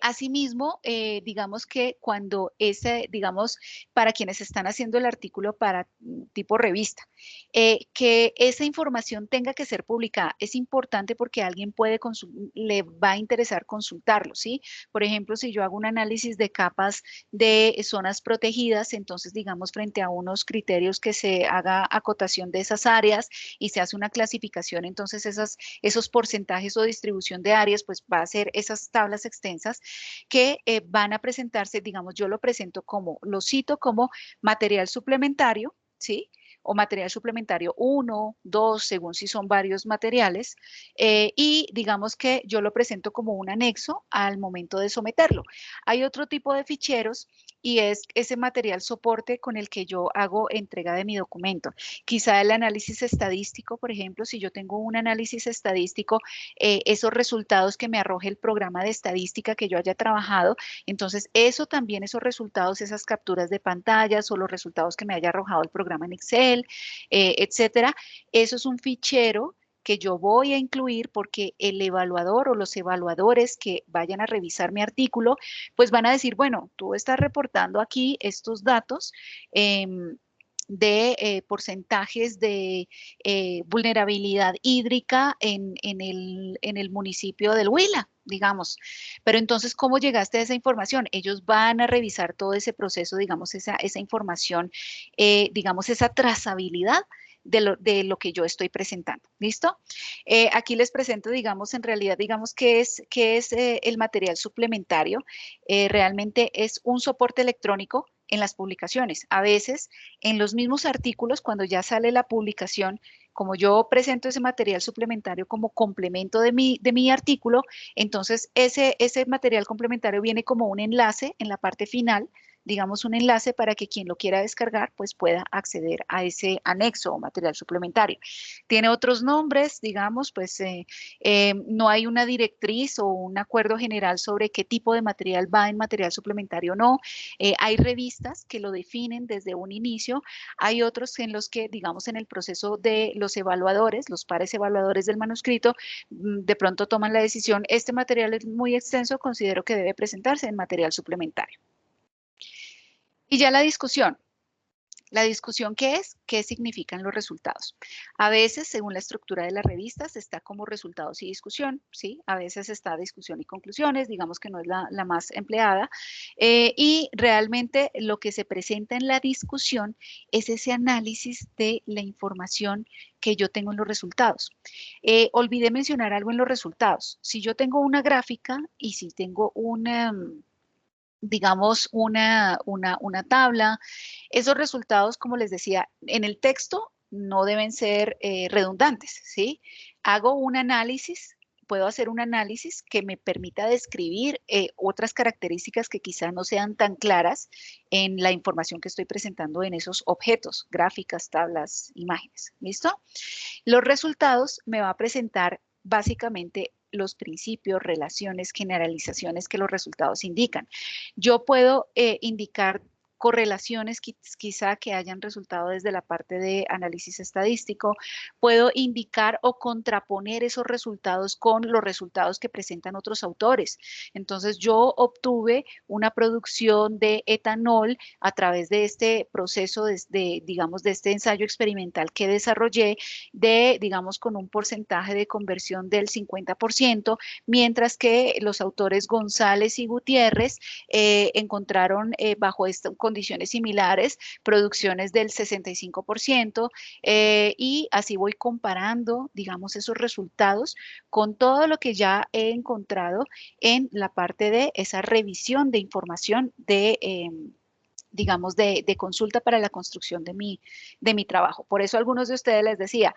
Asimismo, digamos que cuando digamos, para quienes están haciendo el artículo para tipo revista, que esa información tenga que ser publicada es importante porque alguien le va a interesar consultarlo, ¿sí? Por ejemplo, si yo hago un análisis de capas de zonas protegidas, entonces, digamos, frente a unos criterios que se haga acotación de esas áreas y se hace una clasificación, entonces esos porcentajes o distribución de áreas, pues va a ser esas tablas extensas que van a presentarse, digamos, yo lo cito como material suplementario, ¿sí? O material suplementario 1, 2, según si son varios materiales, y digamos que yo lo presento como un anexo al momento de someterlo. Hay otro tipo de ficheros y es ese material soporte con el que yo hago entrega de mi documento. Quizá el análisis estadístico, por ejemplo, si yo tengo un análisis estadístico, esos resultados que me arroje el programa de estadística que yo haya trabajado, entonces eso también, esos resultados, esas capturas de pantallas o los resultados que me haya arrojado el programa en Excel, etcétera, eso es un fichero que yo voy a incluir porque el evaluador o los evaluadores que vayan a revisar mi artículo, pues van a decir, bueno, tú estás reportando aquí estos datos, de porcentajes de vulnerabilidad hídrica en el municipio del Huila, digamos. Pero entonces, ¿cómo llegaste a esa información? Ellos van a revisar todo ese proceso, digamos, esa información, digamos, esa trazabilidad de lo que yo estoy presentando. ¿Listo? Aquí les presento, digamos, en realidad, digamos, qué es el material suplementario. Realmente es un soporte electrónico en las publicaciones. A veces, en los mismos artículos, cuando ya sale la publicación, como yo presento ese material suplementario como complemento de mi artículo, entonces ese material complementario viene como un enlace en la parte final, digamos un enlace para que quien lo quiera descargar pues pueda acceder a ese anexo o material suplementario. Tiene otros nombres, digamos, pues no hay una directriz o un acuerdo general sobre qué tipo de material va en material suplementario o no. Hay revistas que lo definen desde un inicio, hay otros en los que, digamos, en el proceso de los evaluadores, los pares evaluadores del manuscrito, de pronto toman la decisión, este material es muy extenso, considero que debe presentarse en material suplementario. Y ya la discusión. La discusión, ¿qué es? ¿Qué significan los resultados? A veces, según la estructura de las revistas, está como resultados y discusión, ¿sí? A veces está discusión y conclusiones, digamos que no es la más empleada. Y realmente lo que se presenta en la discusión es ese análisis de la información que yo tengo en los resultados. Olvidé mencionar algo en los resultados. Si yo tengo una gráfica y si tengo una digamos, una tabla. Esos resultados, como les decía, en el texto no deben ser redundantes, ¿sí? Hago un análisis, puedo hacer un análisis que me permita describir otras características que quizá no sean tan claras en la información que estoy presentando en esos objetos, gráficas, tablas, imágenes, ¿listo? Los resultados me va a presentar básicamente los principios, relaciones, generalizaciones que los resultados indican. Yo puedo indicar correlaciones quizá que hayan resultado desde la parte de análisis estadístico. Puedo indicar o contraponer esos resultados con los resultados que presentan otros autores. Entonces yo obtuve una producción de etanol a través de este proceso digamos, de este ensayo experimental que desarrollé digamos, con un porcentaje de conversión del 50%, mientras que los autores González y Gutiérrez encontraron bajo condiciones similares producciones del 65%, y así voy comparando, digamos, esos resultados con todo lo que ya he encontrado en la parte de esa revisión de información digamos, de consulta para la construcción de mi trabajo. Por eso a algunos de ustedes les decía,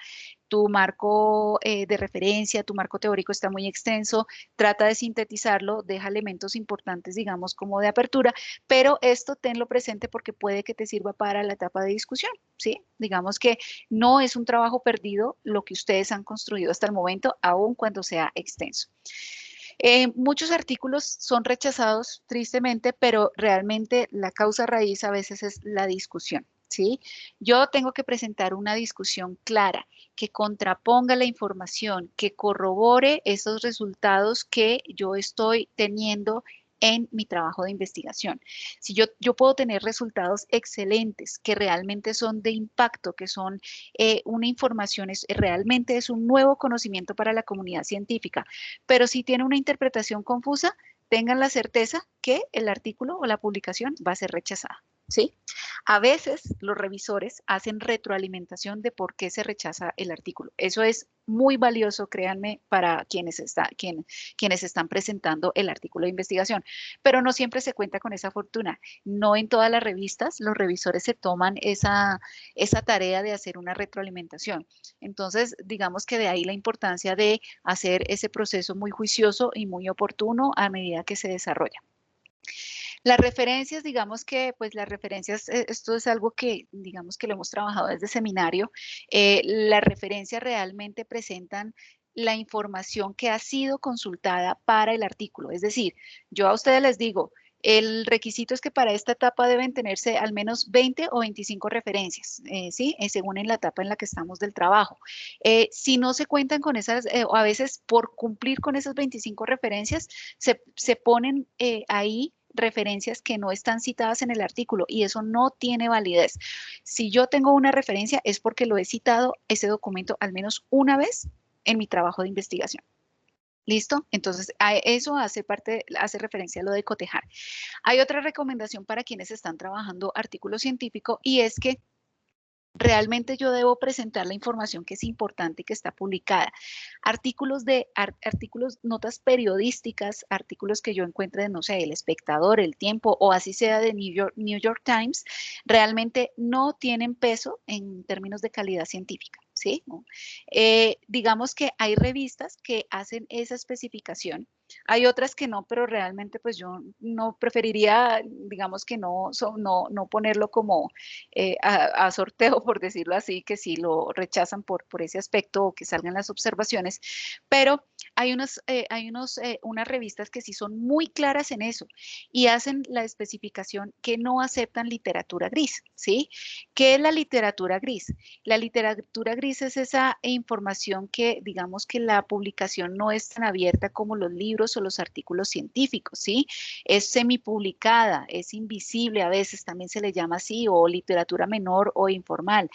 tu marco de referencia, tu marco teórico está muy extenso, trata de sintetizarlo, deja elementos importantes, digamos, como de apertura, pero esto tenlo presente porque puede que te sirva para la etapa de discusión, ¿sí? Digamos que no es un trabajo perdido lo que ustedes han construido hasta el momento, aun cuando sea extenso. Muchos artículos son rechazados tristemente, pero realmente la causa raíz a veces es la discusión, ¿sí? Yo tengo que presentar una discusión clara que contraponga la información, que corrobore esos resultados que yo estoy teniendo en mi trabajo de investigación. Si yo puedo tener resultados excelentes que realmente son de impacto, que son una información, realmente es un nuevo conocimiento para la comunidad científica, pero si tiene una interpretación confusa, tengan la certeza que el artículo o la publicación va a ser rechazada, ¿sí? A veces los revisores hacen retroalimentación de por qué se rechaza el artículo. Eso es muy valioso, créanme, para quienes están presentando el artículo de investigación, pero no siempre se cuenta con esa fortuna. No en todas las revistas los revisores se toman esa tarea de hacer una retroalimentación. Entonces, digamos que de ahí la importancia de hacer ese proceso muy juicioso y muy oportuno a medida que se desarrolla. Las referencias, digamos que, pues las referencias, esto es algo que, digamos que lo hemos trabajado desde seminario. Las referencias realmente presentan la información que ha sido consultada para el artículo. Es decir, yo a ustedes les digo, el requisito es que para esta etapa deben tenerse al menos 20 o 25 referencias, ¿sí? Según en la etapa en la que estamos del trabajo. Si no se cuentan con esas, o a veces por cumplir con esas 25 referencias, se ponen ahí referencias que no están citadas en el artículo y eso no tiene validez. Si yo tengo una referencia es porque lo he citado ese documento al menos una vez en mi trabajo de investigación. ¿Listo? Entonces, eso hace referencia a lo de cotejar. Hay otra recomendación para quienes están trabajando artículo científico y es que realmente yo debo presentar la información que es importante y que está publicada. Artículos, notas periodísticas, artículos que yo encuentre de, no sé, El Espectador, El Tiempo o así sea de New York Times, realmente no tienen peso en términos de calidad científica, ¿sí? Digamos que hay revistas que hacen esa especificación. Hay otras que no, pero realmente pues yo no preferiría, digamos que no ponerlo como a sorteo, por decirlo así, que si lo rechazan por ese aspecto o que salgan las observaciones, pero unas revistas que sí son muy claras en eso y hacen la especificación que no aceptan literatura gris, ¿sí? ¿Qué es la literatura gris? La literatura gris es esa información que, digamos que la publicación no es tan abierta como los libros o los artículos científicos, ¿sí? Es semipublicada, es invisible, a veces también se le llama así, o literatura menor o informal.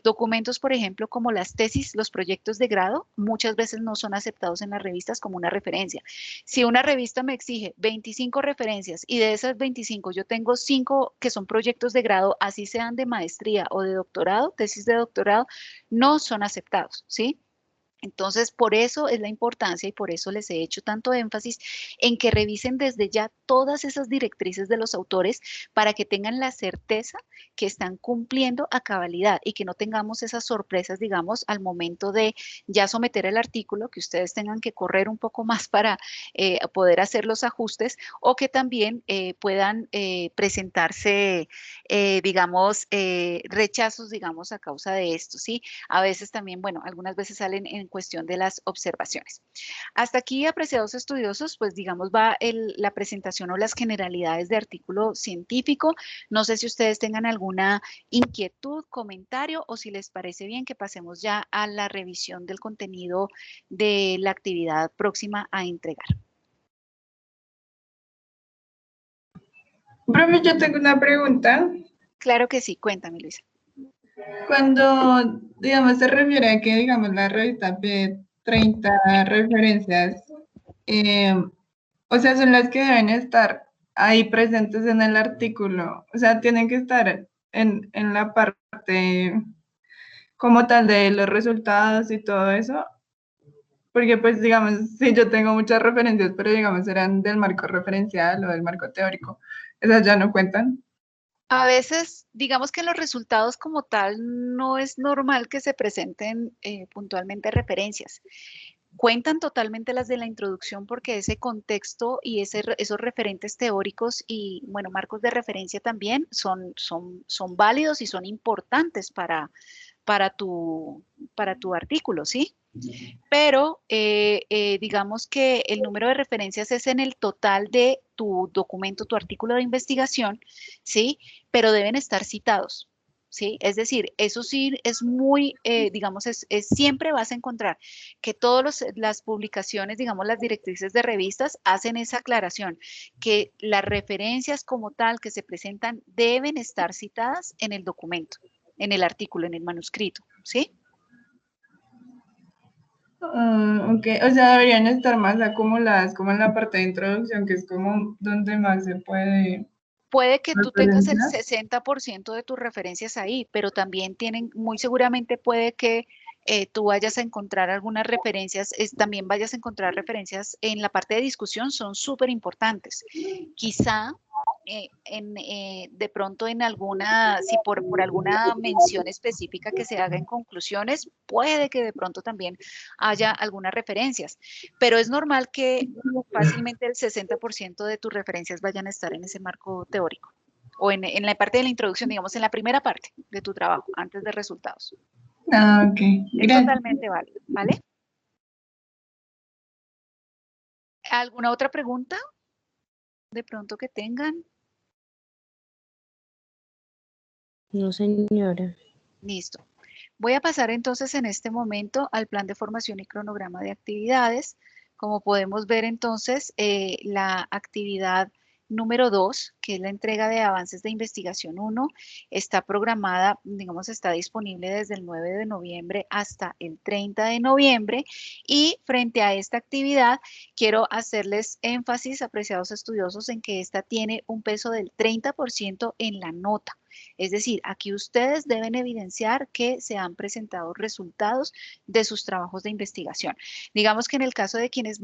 Documentos, por ejemplo, como las tesis, los proyectos de grado, muchas veces no son aceptados en las revistas como una referencia. Si una revista me exige 25 referencias y de esas 25 yo tengo 5 que son proyectos de grado, así sean de maestría o de doctorado, tesis de doctorado, no son aceptados, ¿sí? Entonces, por eso es la importancia y por eso les he hecho tanto énfasis en que revisen desde ya todas esas directrices de los autores para que tengan la certeza que están cumpliendo a cabalidad y que no tengamos esas sorpresas, digamos, al momento de ya someter el artículo, que ustedes tengan que correr un poco más para poder hacer los ajustes o que también puedan presentarse, digamos, rechazos, digamos, a causa de esto, ¿sí? A veces también, bueno, algunas veces salen en cuestión de las observaciones. Hasta aquí, apreciados estudiosos, pues digamos va la presentación o las generalidades de artículo científico. No sé si ustedes tengan alguna inquietud, comentario o si les parece bien que pasemos ya a la revisión del contenido de la actividad próxima a entregar. Profe, yo tengo una pregunta. Claro que sí, cuéntame, Luisa. Cuando, digamos, se refiere a que, digamos, la revista pide 30 referencias, eh, o sea, son las que deben estar ahí presentes en el artículo, o sea, tienen que estar en la parte como tal de los resultados y todo eso, porque pues, digamos, sí, yo tengo muchas referencias, pero digamos, eran del marco referencial o del marco teórico, esas ya no cuentan. A veces, digamos que en los resultados como tal, no es normal que se presenten puntualmente referencias. Cuentan totalmente las de la introducción porque ese contexto y esos referentes teóricos y, bueno, marcos de referencia también son válidos y son importantes para tu, para tu artículo, ¿sí? Pero digamos que el número de referencias es en el total de tu documento, tu artículo de investigación, ¿sí? Pero deben estar citados, ¿sí? Es decir, eso sí es muy, digamos, siempre vas a encontrar que todas las publicaciones, digamos, las directrices de revistas hacen esa aclaración, que las referencias como tal que se presentan deben estar citadas en el documento, en el artículo, en el manuscrito, ¿sí? Ok, o sea, deberían estar más acumuladas como en la parte de introducción, que es como donde más se puede Puede que tú tengas el referenciar. 60% de tus referencias ahí, pero también tienen, muy seguramente puede que tú vayas a encontrar algunas referencias, también vayas a encontrar referencias en la parte de discusión, son súper importantes. Quizá de pronto en alguna, si por alguna mención específica que se haga en conclusiones, puede que de pronto también haya algunas referencias, pero es normal que fácilmente el 60% de tus referencias vayan a estar en ese marco teórico o en la parte de la introducción, digamos, en la primera parte de tu trabajo, antes de resultados. Ah, ok, Es gracias. totalmente válido, ¿vale? ¿Alguna otra pregunta de pronto que tengan? No, señora. Listo. Voy a pasar entonces en este momento al plan de formación y cronograma de actividades. Como podemos ver entonces, la actividad número 2, que es la entrega de avances de investigación 1, está programada, digamos, está disponible desde el 9 de noviembre hasta el 30 de noviembre. Y frente a esta actividad, quiero hacerles énfasis, apreciados estudiosos, en que esta tiene un peso del 30% en la nota. Es decir, aquí ustedes deben evidenciar que se han presentado resultados de sus trabajos de investigación. Digamos que en el caso de quienes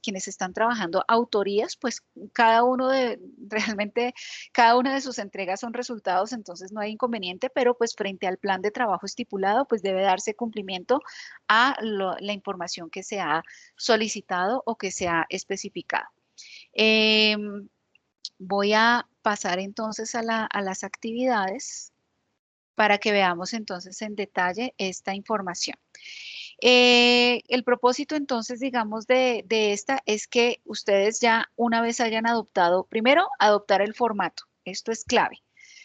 quienes están trabajando autorías, pues cada uno de, realmente cada una de sus entregas son resultados, entonces no hay inconveniente, pero pues frente al plan de trabajo estipulado, pues debe darse cumplimiento a la información que se ha solicitado o que se ha especificado. Voy a pasar entonces a las actividades para que veamos entonces en detalle esta información. El propósito entonces, digamos, de esta es que ustedes ya una vez hayan adoptado, primero, adoptar el formato. Esto es clave.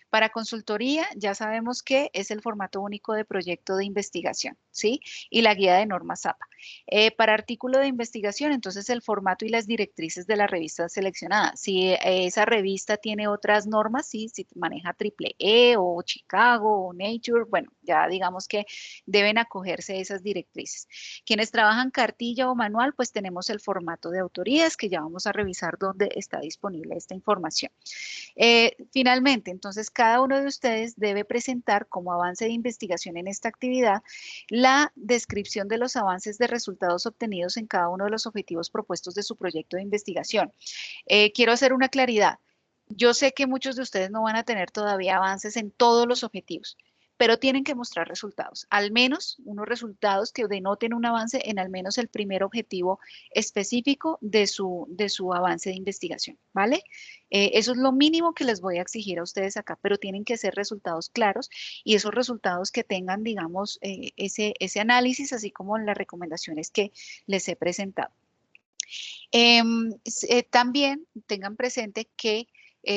Para consultoría ya sabemos que es el formato único de proyecto de investigación, ¿sí? Y la guía de normas APA. Para artículo de investigación, entonces el formato y las directrices de la revista seleccionada. Si esa revista tiene otras normas, ¿sí? Si maneja triple E o Chicago o Nature, bueno, ya digamos que deben acogerse a esas directrices. Quienes trabajan cartilla o manual, pues tenemos el formato de autorías que ya vamos a revisar dónde está disponible esta información. Finalmente, entonces, cada uno de ustedes debe presentar como avance de investigación en esta actividad la descripción de los avances de resultados obtenidos en cada uno de los objetivos propuestos de su proyecto de investigación. Quiero hacer una claridad. Yo sé que muchos de ustedes no van a tener todavía avances en todos los objetivos, pero tienen que mostrar resultados, al menos unos resultados que denoten un avance en al menos el primer objetivo específico de su avance de investigación, ¿vale? Eso es lo mínimo que les voy a exigir a ustedes acá, pero tienen que ser resultados claros y esos resultados que tengan, digamos, ese análisis, así como las recomendaciones que les he presentado. También tengan presente que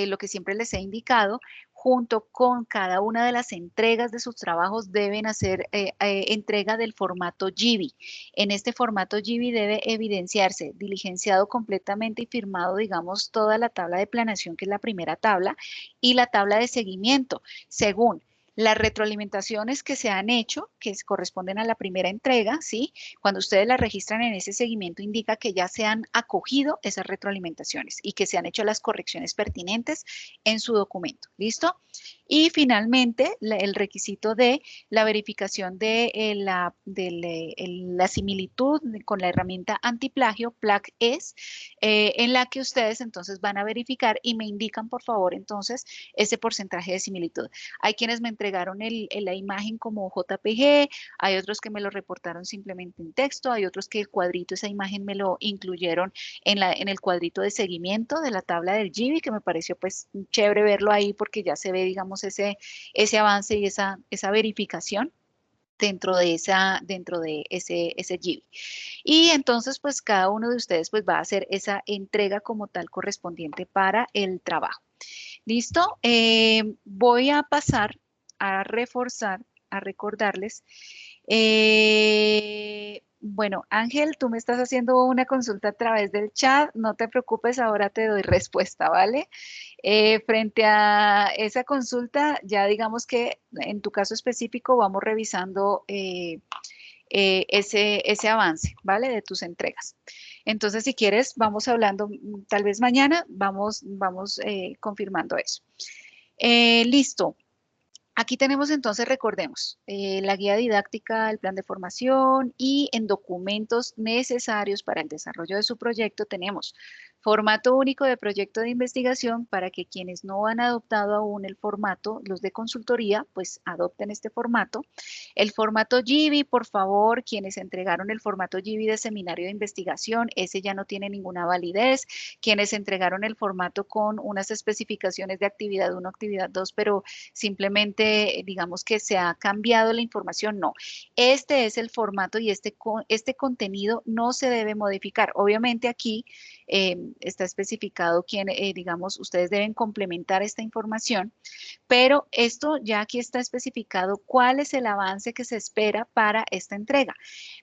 lo que siempre les he indicado, junto con cada una de las entregas de sus trabajos deben hacer entrega del formato GIBI. En este formato GIBI debe evidenciarse diligenciado completamente y firmado, digamos, toda la tabla de planeación, que es la primera tabla, y la tabla de seguimiento, según las retroalimentaciones que se han hecho, que corresponden a la primera entrega, ¿sí? Cuando ustedes la registran en ese seguimiento, indica que ya se han acogido esas retroalimentaciones y que se han hecho las correcciones pertinentes en su documento. ¿Listo? Y finalmente, el requisito de la verificación de la similitud con la herramienta antiplagio, PLAG-S, en la que ustedes entonces van a verificar y me indican, por favor, entonces, ese porcentaje de similitud. Hay quienes me entregaron la imagen como JPG, hay otros que me lo reportaron simplemente en texto, hay otros que el cuadrito, esa imagen me lo incluyeron en el cuadrito de seguimiento de la tabla del GIBI, que me pareció pues chévere verlo ahí porque ya se ve, digamos, ese avance y esa verificación dentro de ese GIBI. Y entonces, pues cada uno de ustedes pues va a hacer esa entrega como tal correspondiente para el trabajo. ¿Listo? Voy a pasar a reforzar, a recordarles. Bueno, Ángel, tú me estás haciendo una consulta a través del chat. No te preocupes, ahora te doy respuesta, ¿vale? Frente a esa consulta, ya digamos que en tu caso específico vamos revisando ese avance, ¿vale? De tus entregas. Entonces, si quieres, vamos hablando, tal vez mañana, vamos confirmando eso. Listo. Aquí tenemos entonces, recordemos, la guía didáctica, el plan de formación y en documentos necesarios para el desarrollo de su proyecto tenemos formato único de proyecto de investigación para que quienes no han adoptado aún el formato, los de consultoría, pues adopten este formato. El formato GIBI, por favor, quienes entregaron el formato GIBI de seminario de investigación, ese ya no tiene ninguna validez. Quienes entregaron el formato con unas especificaciones de actividad 1, actividad 2, pero simplemente digamos que se ha cambiado la información, no. Este es el formato y este contenido no se debe modificar. Obviamente aquí está especificado quién, digamos, ustedes deben complementar esta información, pero esto ya aquí está especificado cuál es el avance que se espera para esta entrega.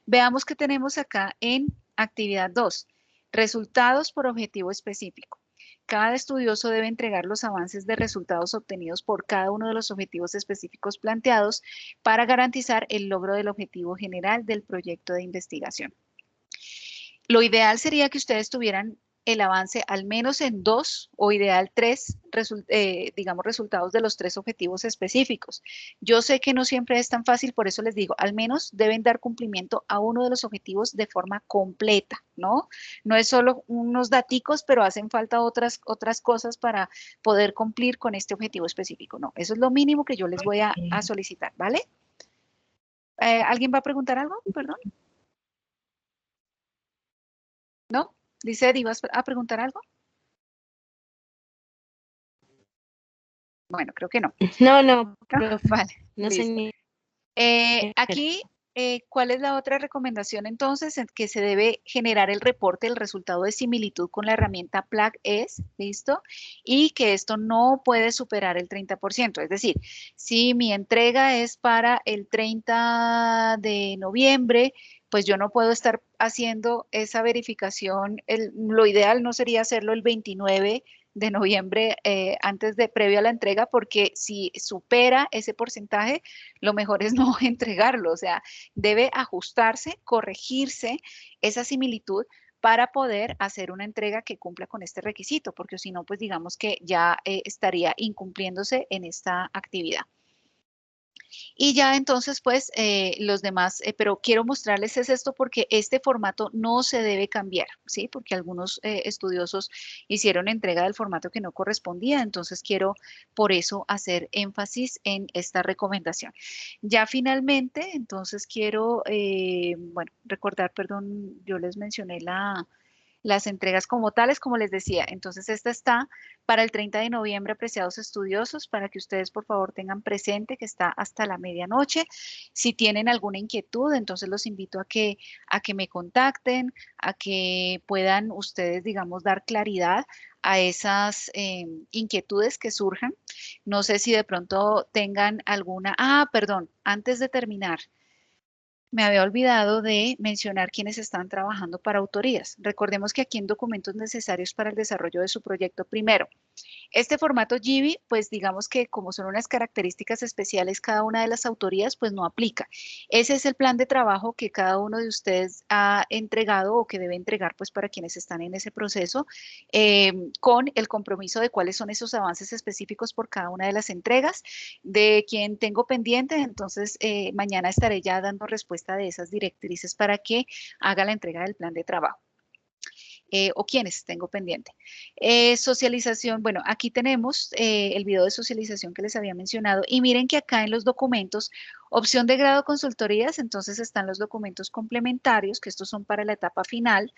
Veamos qué tenemos acá en actividad 2, resultados por objetivo específico. Cada estudioso debe entregar los avances de resultados obtenidos por cada uno de los objetivos específicos planteados para garantizar el logro del objetivo general del proyecto de investigación. Lo ideal sería que ustedes tuvieran el avance al menos en 2 o ideal 3, digamos, resultados de los 3 objetivos específicos. Yo sé que no siempre es tan fácil, por eso les digo, al menos deben dar cumplimiento a uno de los objetivos de forma completa, ¿no? No es solo unos daticos, pero hacen falta otras cosas para poder cumplir con este objetivo específico, ¿no? Eso es lo mínimo que yo les voy a solicitar, ¿vale? ¿Alguien va a preguntar algo? Perdón. ¿No? Dice, ¿ibas a preguntar algo? Bueno, creo que no. No, Vale, no sé listo. ni. Aquí ¿Cuál es la otra recomendación entonces? En que se debe generar el reporte del resultado de similitud con la herramienta PLAG-S, ¿listo? Y que esto no puede superar el 30%. Es decir, si mi entrega es para el 30 de noviembre, pues yo no puedo estar haciendo esa verificación. Lo ideal no sería hacerlo el 29 de noviembre previo a la entrega, porque si supera ese porcentaje, lo mejor es no entregarlo. O sea, debe ajustarse, corregirse esa similitud para poder hacer una entrega que cumpla con este requisito, porque si no, pues digamos que ya estaría incumpliéndose en esta actividad. Y ya entonces, pues, los demás, pero quiero mostrarles es esto porque este formato no se debe cambiar, ¿sí? Porque algunos estudiosos hicieron entrega del formato que no correspondía, entonces quiero por eso hacer énfasis en esta recomendación. Ya finalmente, entonces quiero, bueno, recordar, perdón, yo les mencioné las entregas como tales, como les decía. Entonces, esta está para el 30 de noviembre, apreciados estudiosos, para que ustedes por favor tengan presente que está hasta la medianoche. Si tienen alguna inquietud, entonces los invito a que me contacten, a que puedan ustedes, digamos, dar claridad a esas inquietudes que surjan. No sé si de pronto tengan alguna. Ah, perdón, antes de terminar. Me había olvidado de mencionar quienes están trabajando para autorías. Recordemos que aquí en documentos necesarios para el desarrollo de su proyecto, primero, este formato GB, pues digamos que como son unas características especiales cada una de las autorías, pues no aplica. Ese es el plan de trabajo que cada uno de ustedes ha entregado o que debe entregar pues para quienes están en ese proceso, con el compromiso de cuáles son esos avances específicos por cada una de las entregas. De quien tengo pendiente, entonces mañana estaré ya dando respuesta de esas directrices para que haga la entrega del plan de trabajo. O quienes tengo pendiente. Socialización, bueno, aquí tenemos el video de socialización que les había mencionado y miren que acá en los documentos, opción de grado consultorías, entonces están los documentos complementarios, que estos son para la etapa final,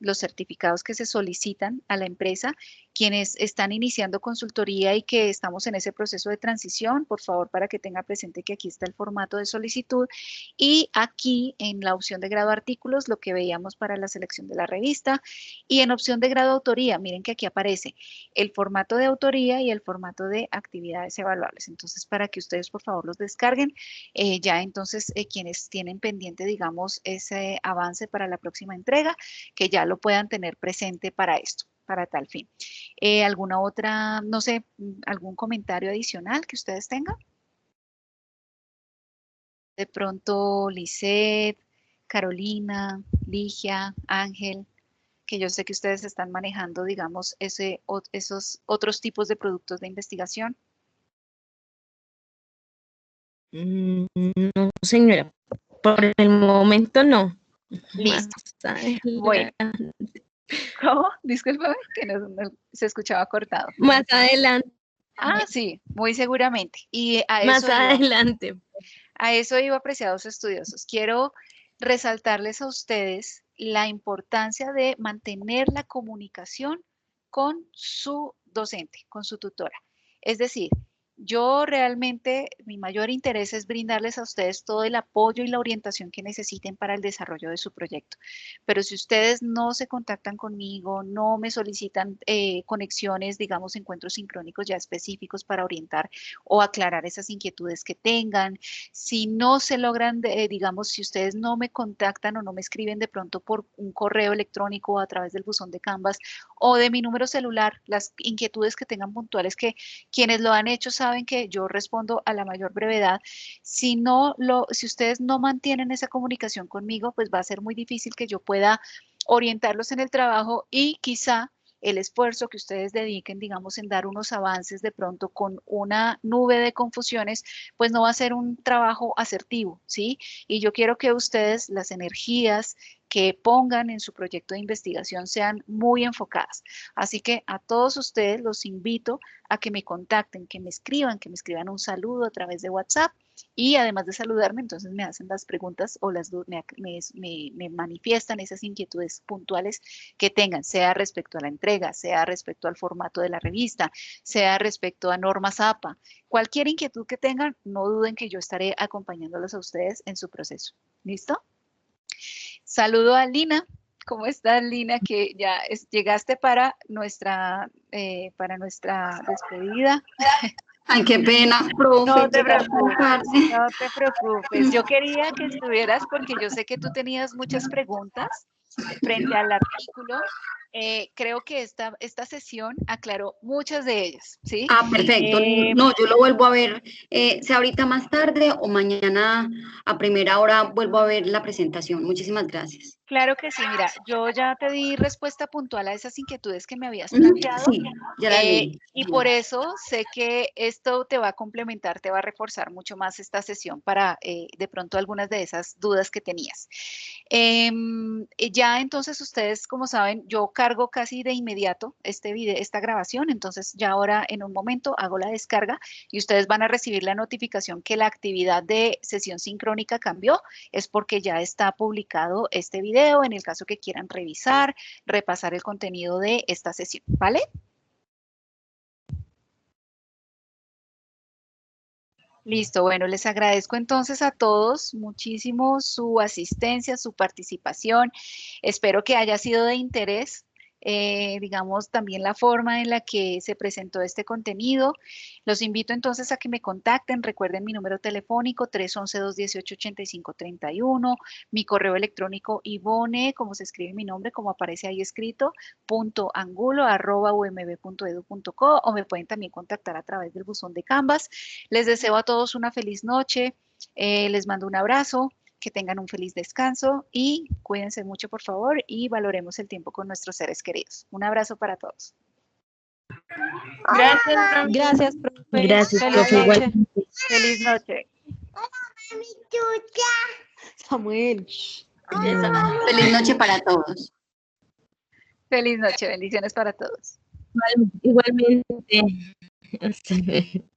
los certificados que se solicitan a la empresa, quienes están iniciando consultoría y que estamos en ese proceso de transición, por favor, para que tenga presente que aquí está el formato de solicitud y aquí en la opción de grado artículos, lo que veíamos para la selección de la revista, y en opción de grado autoría, miren que aquí aparece el formato de autoría y el formato de actividades evaluables. Entonces, para que ustedes por favor los descarguen, ya entonces quienes tienen pendiente, digamos, ese avance para la próxima entrega, que ya lo puedan tener presente para esto, para tal fin. ¿Alguna otra, no sé, algún comentario adicional que ustedes tengan? De pronto, Lisette, Carolina, Ligia, Ángel, que yo sé que ustedes están manejando, digamos, esos otros tipos de productos de investigación. No, señora, por el momento no. Más Listo. Bueno, adelante. ¿cómo? Discúlpame, que se escuchaba cortado. Más adelante. Ah, sí, muy seguramente. Y Más adelante. a eso iba, apreciados estudiosos. Quiero resaltarles a ustedes la importancia de mantener la comunicación con su docente, con su tutora. Es decir, yo realmente, mi mayor interés es brindarles a ustedes todo el apoyo y la orientación que necesiten para el desarrollo de su proyecto. Pero si ustedes no se contactan conmigo, no me solicitan conexiones, digamos, encuentros sincrónicos ya específicos para orientar o aclarar esas inquietudes que tengan, si no se logran, digamos, si ustedes no me contactan o no me escriben de pronto por un correo electrónico o a través del buzón de Canvas o de mi número celular, las inquietudes que tengan puntuales, que quienes lo han hecho saben que yo respondo a la mayor brevedad. Si ustedes no mantienen esa comunicación conmigo, pues va a ser muy difícil que yo pueda orientarlos en el trabajo y quizá el esfuerzo que ustedes dediquen, digamos, en dar unos avances de pronto con una nube de confusiones, pues no va a ser un trabajo asertivo, ¿sí? Y yo quiero que ustedes, las energías que pongan en su proyecto de investigación sean muy enfocadas. Así que a todos ustedes los invito a que me contacten, que me escriban un saludo a través de WhatsApp y además de saludarme, entonces me hacen las preguntas o me manifiestan esas inquietudes puntuales que tengan, sea respecto a la entrega, sea respecto al formato de la revista, sea respecto a normas APA. Cualquier inquietud que tengan, no duden que yo estaré acompañándolos a ustedes en su proceso. ¿Listo? Saludo a Lina. ¿Cómo estás, Lina? Que ya llegaste para nuestra despedida. Ay, qué pena, profe, No te llegar tan preocupes, tarde. no te preocupes. Yo quería que estuvieras porque yo sé que tú tenías muchas preguntas frente al artículo. Creo que esta sesión aclaró muchas de ellas, ¿sí? Ah, perfecto. No, yo lo vuelvo a ver, sea ahorita más tarde o mañana a primera hora vuelvo a ver la presentación. Muchísimas gracias. Claro que sí, mira, yo ya te di respuesta puntual a esas inquietudes que me habías Ujú, planteado. sí, ya la leí. Y por eso sé que esto te va a complementar, te va a reforzar mucho más esta sesión para de pronto algunas de esas dudas que tenías. Ya entonces ustedes, como saben, yo cargo casi de inmediato este video, esta grabación, entonces ya ahora en un momento hago la descarga y ustedes van a recibir la notificación que la actividad de sesión sincrónica cambió, es porque ya está publicado este video en el caso que quieran revisar, repasar el contenido de esta sesión, ¿vale? Listo, bueno, les agradezco entonces a todos muchísimo su asistencia, su participación. Espero que haya sido de interés, digamos, también la forma en la que se presentó este contenido. Los invito entonces a que me contacten. Recuerden mi número telefónico 311-218-8531, mi correo electrónico Ivone, como se escribe mi nombre, como aparece ahí escrito, .angulo@umb.edu.co, o me pueden también contactar a través del buzón de Canvas. Les deseo a todos una feliz noche, les mando un abrazo, que tengan un feliz descanso y cuídense mucho, por favor, y valoremos el tiempo con nuestros seres queridos. Un abrazo para todos. Gracias, profe. Gracias, profe. Gracias, Feliz profe. noche. Igual. Feliz noche. Samuel. Feliz noche para todos. Feliz noche. Bendiciones para todos. Igualmente. Hasta luego.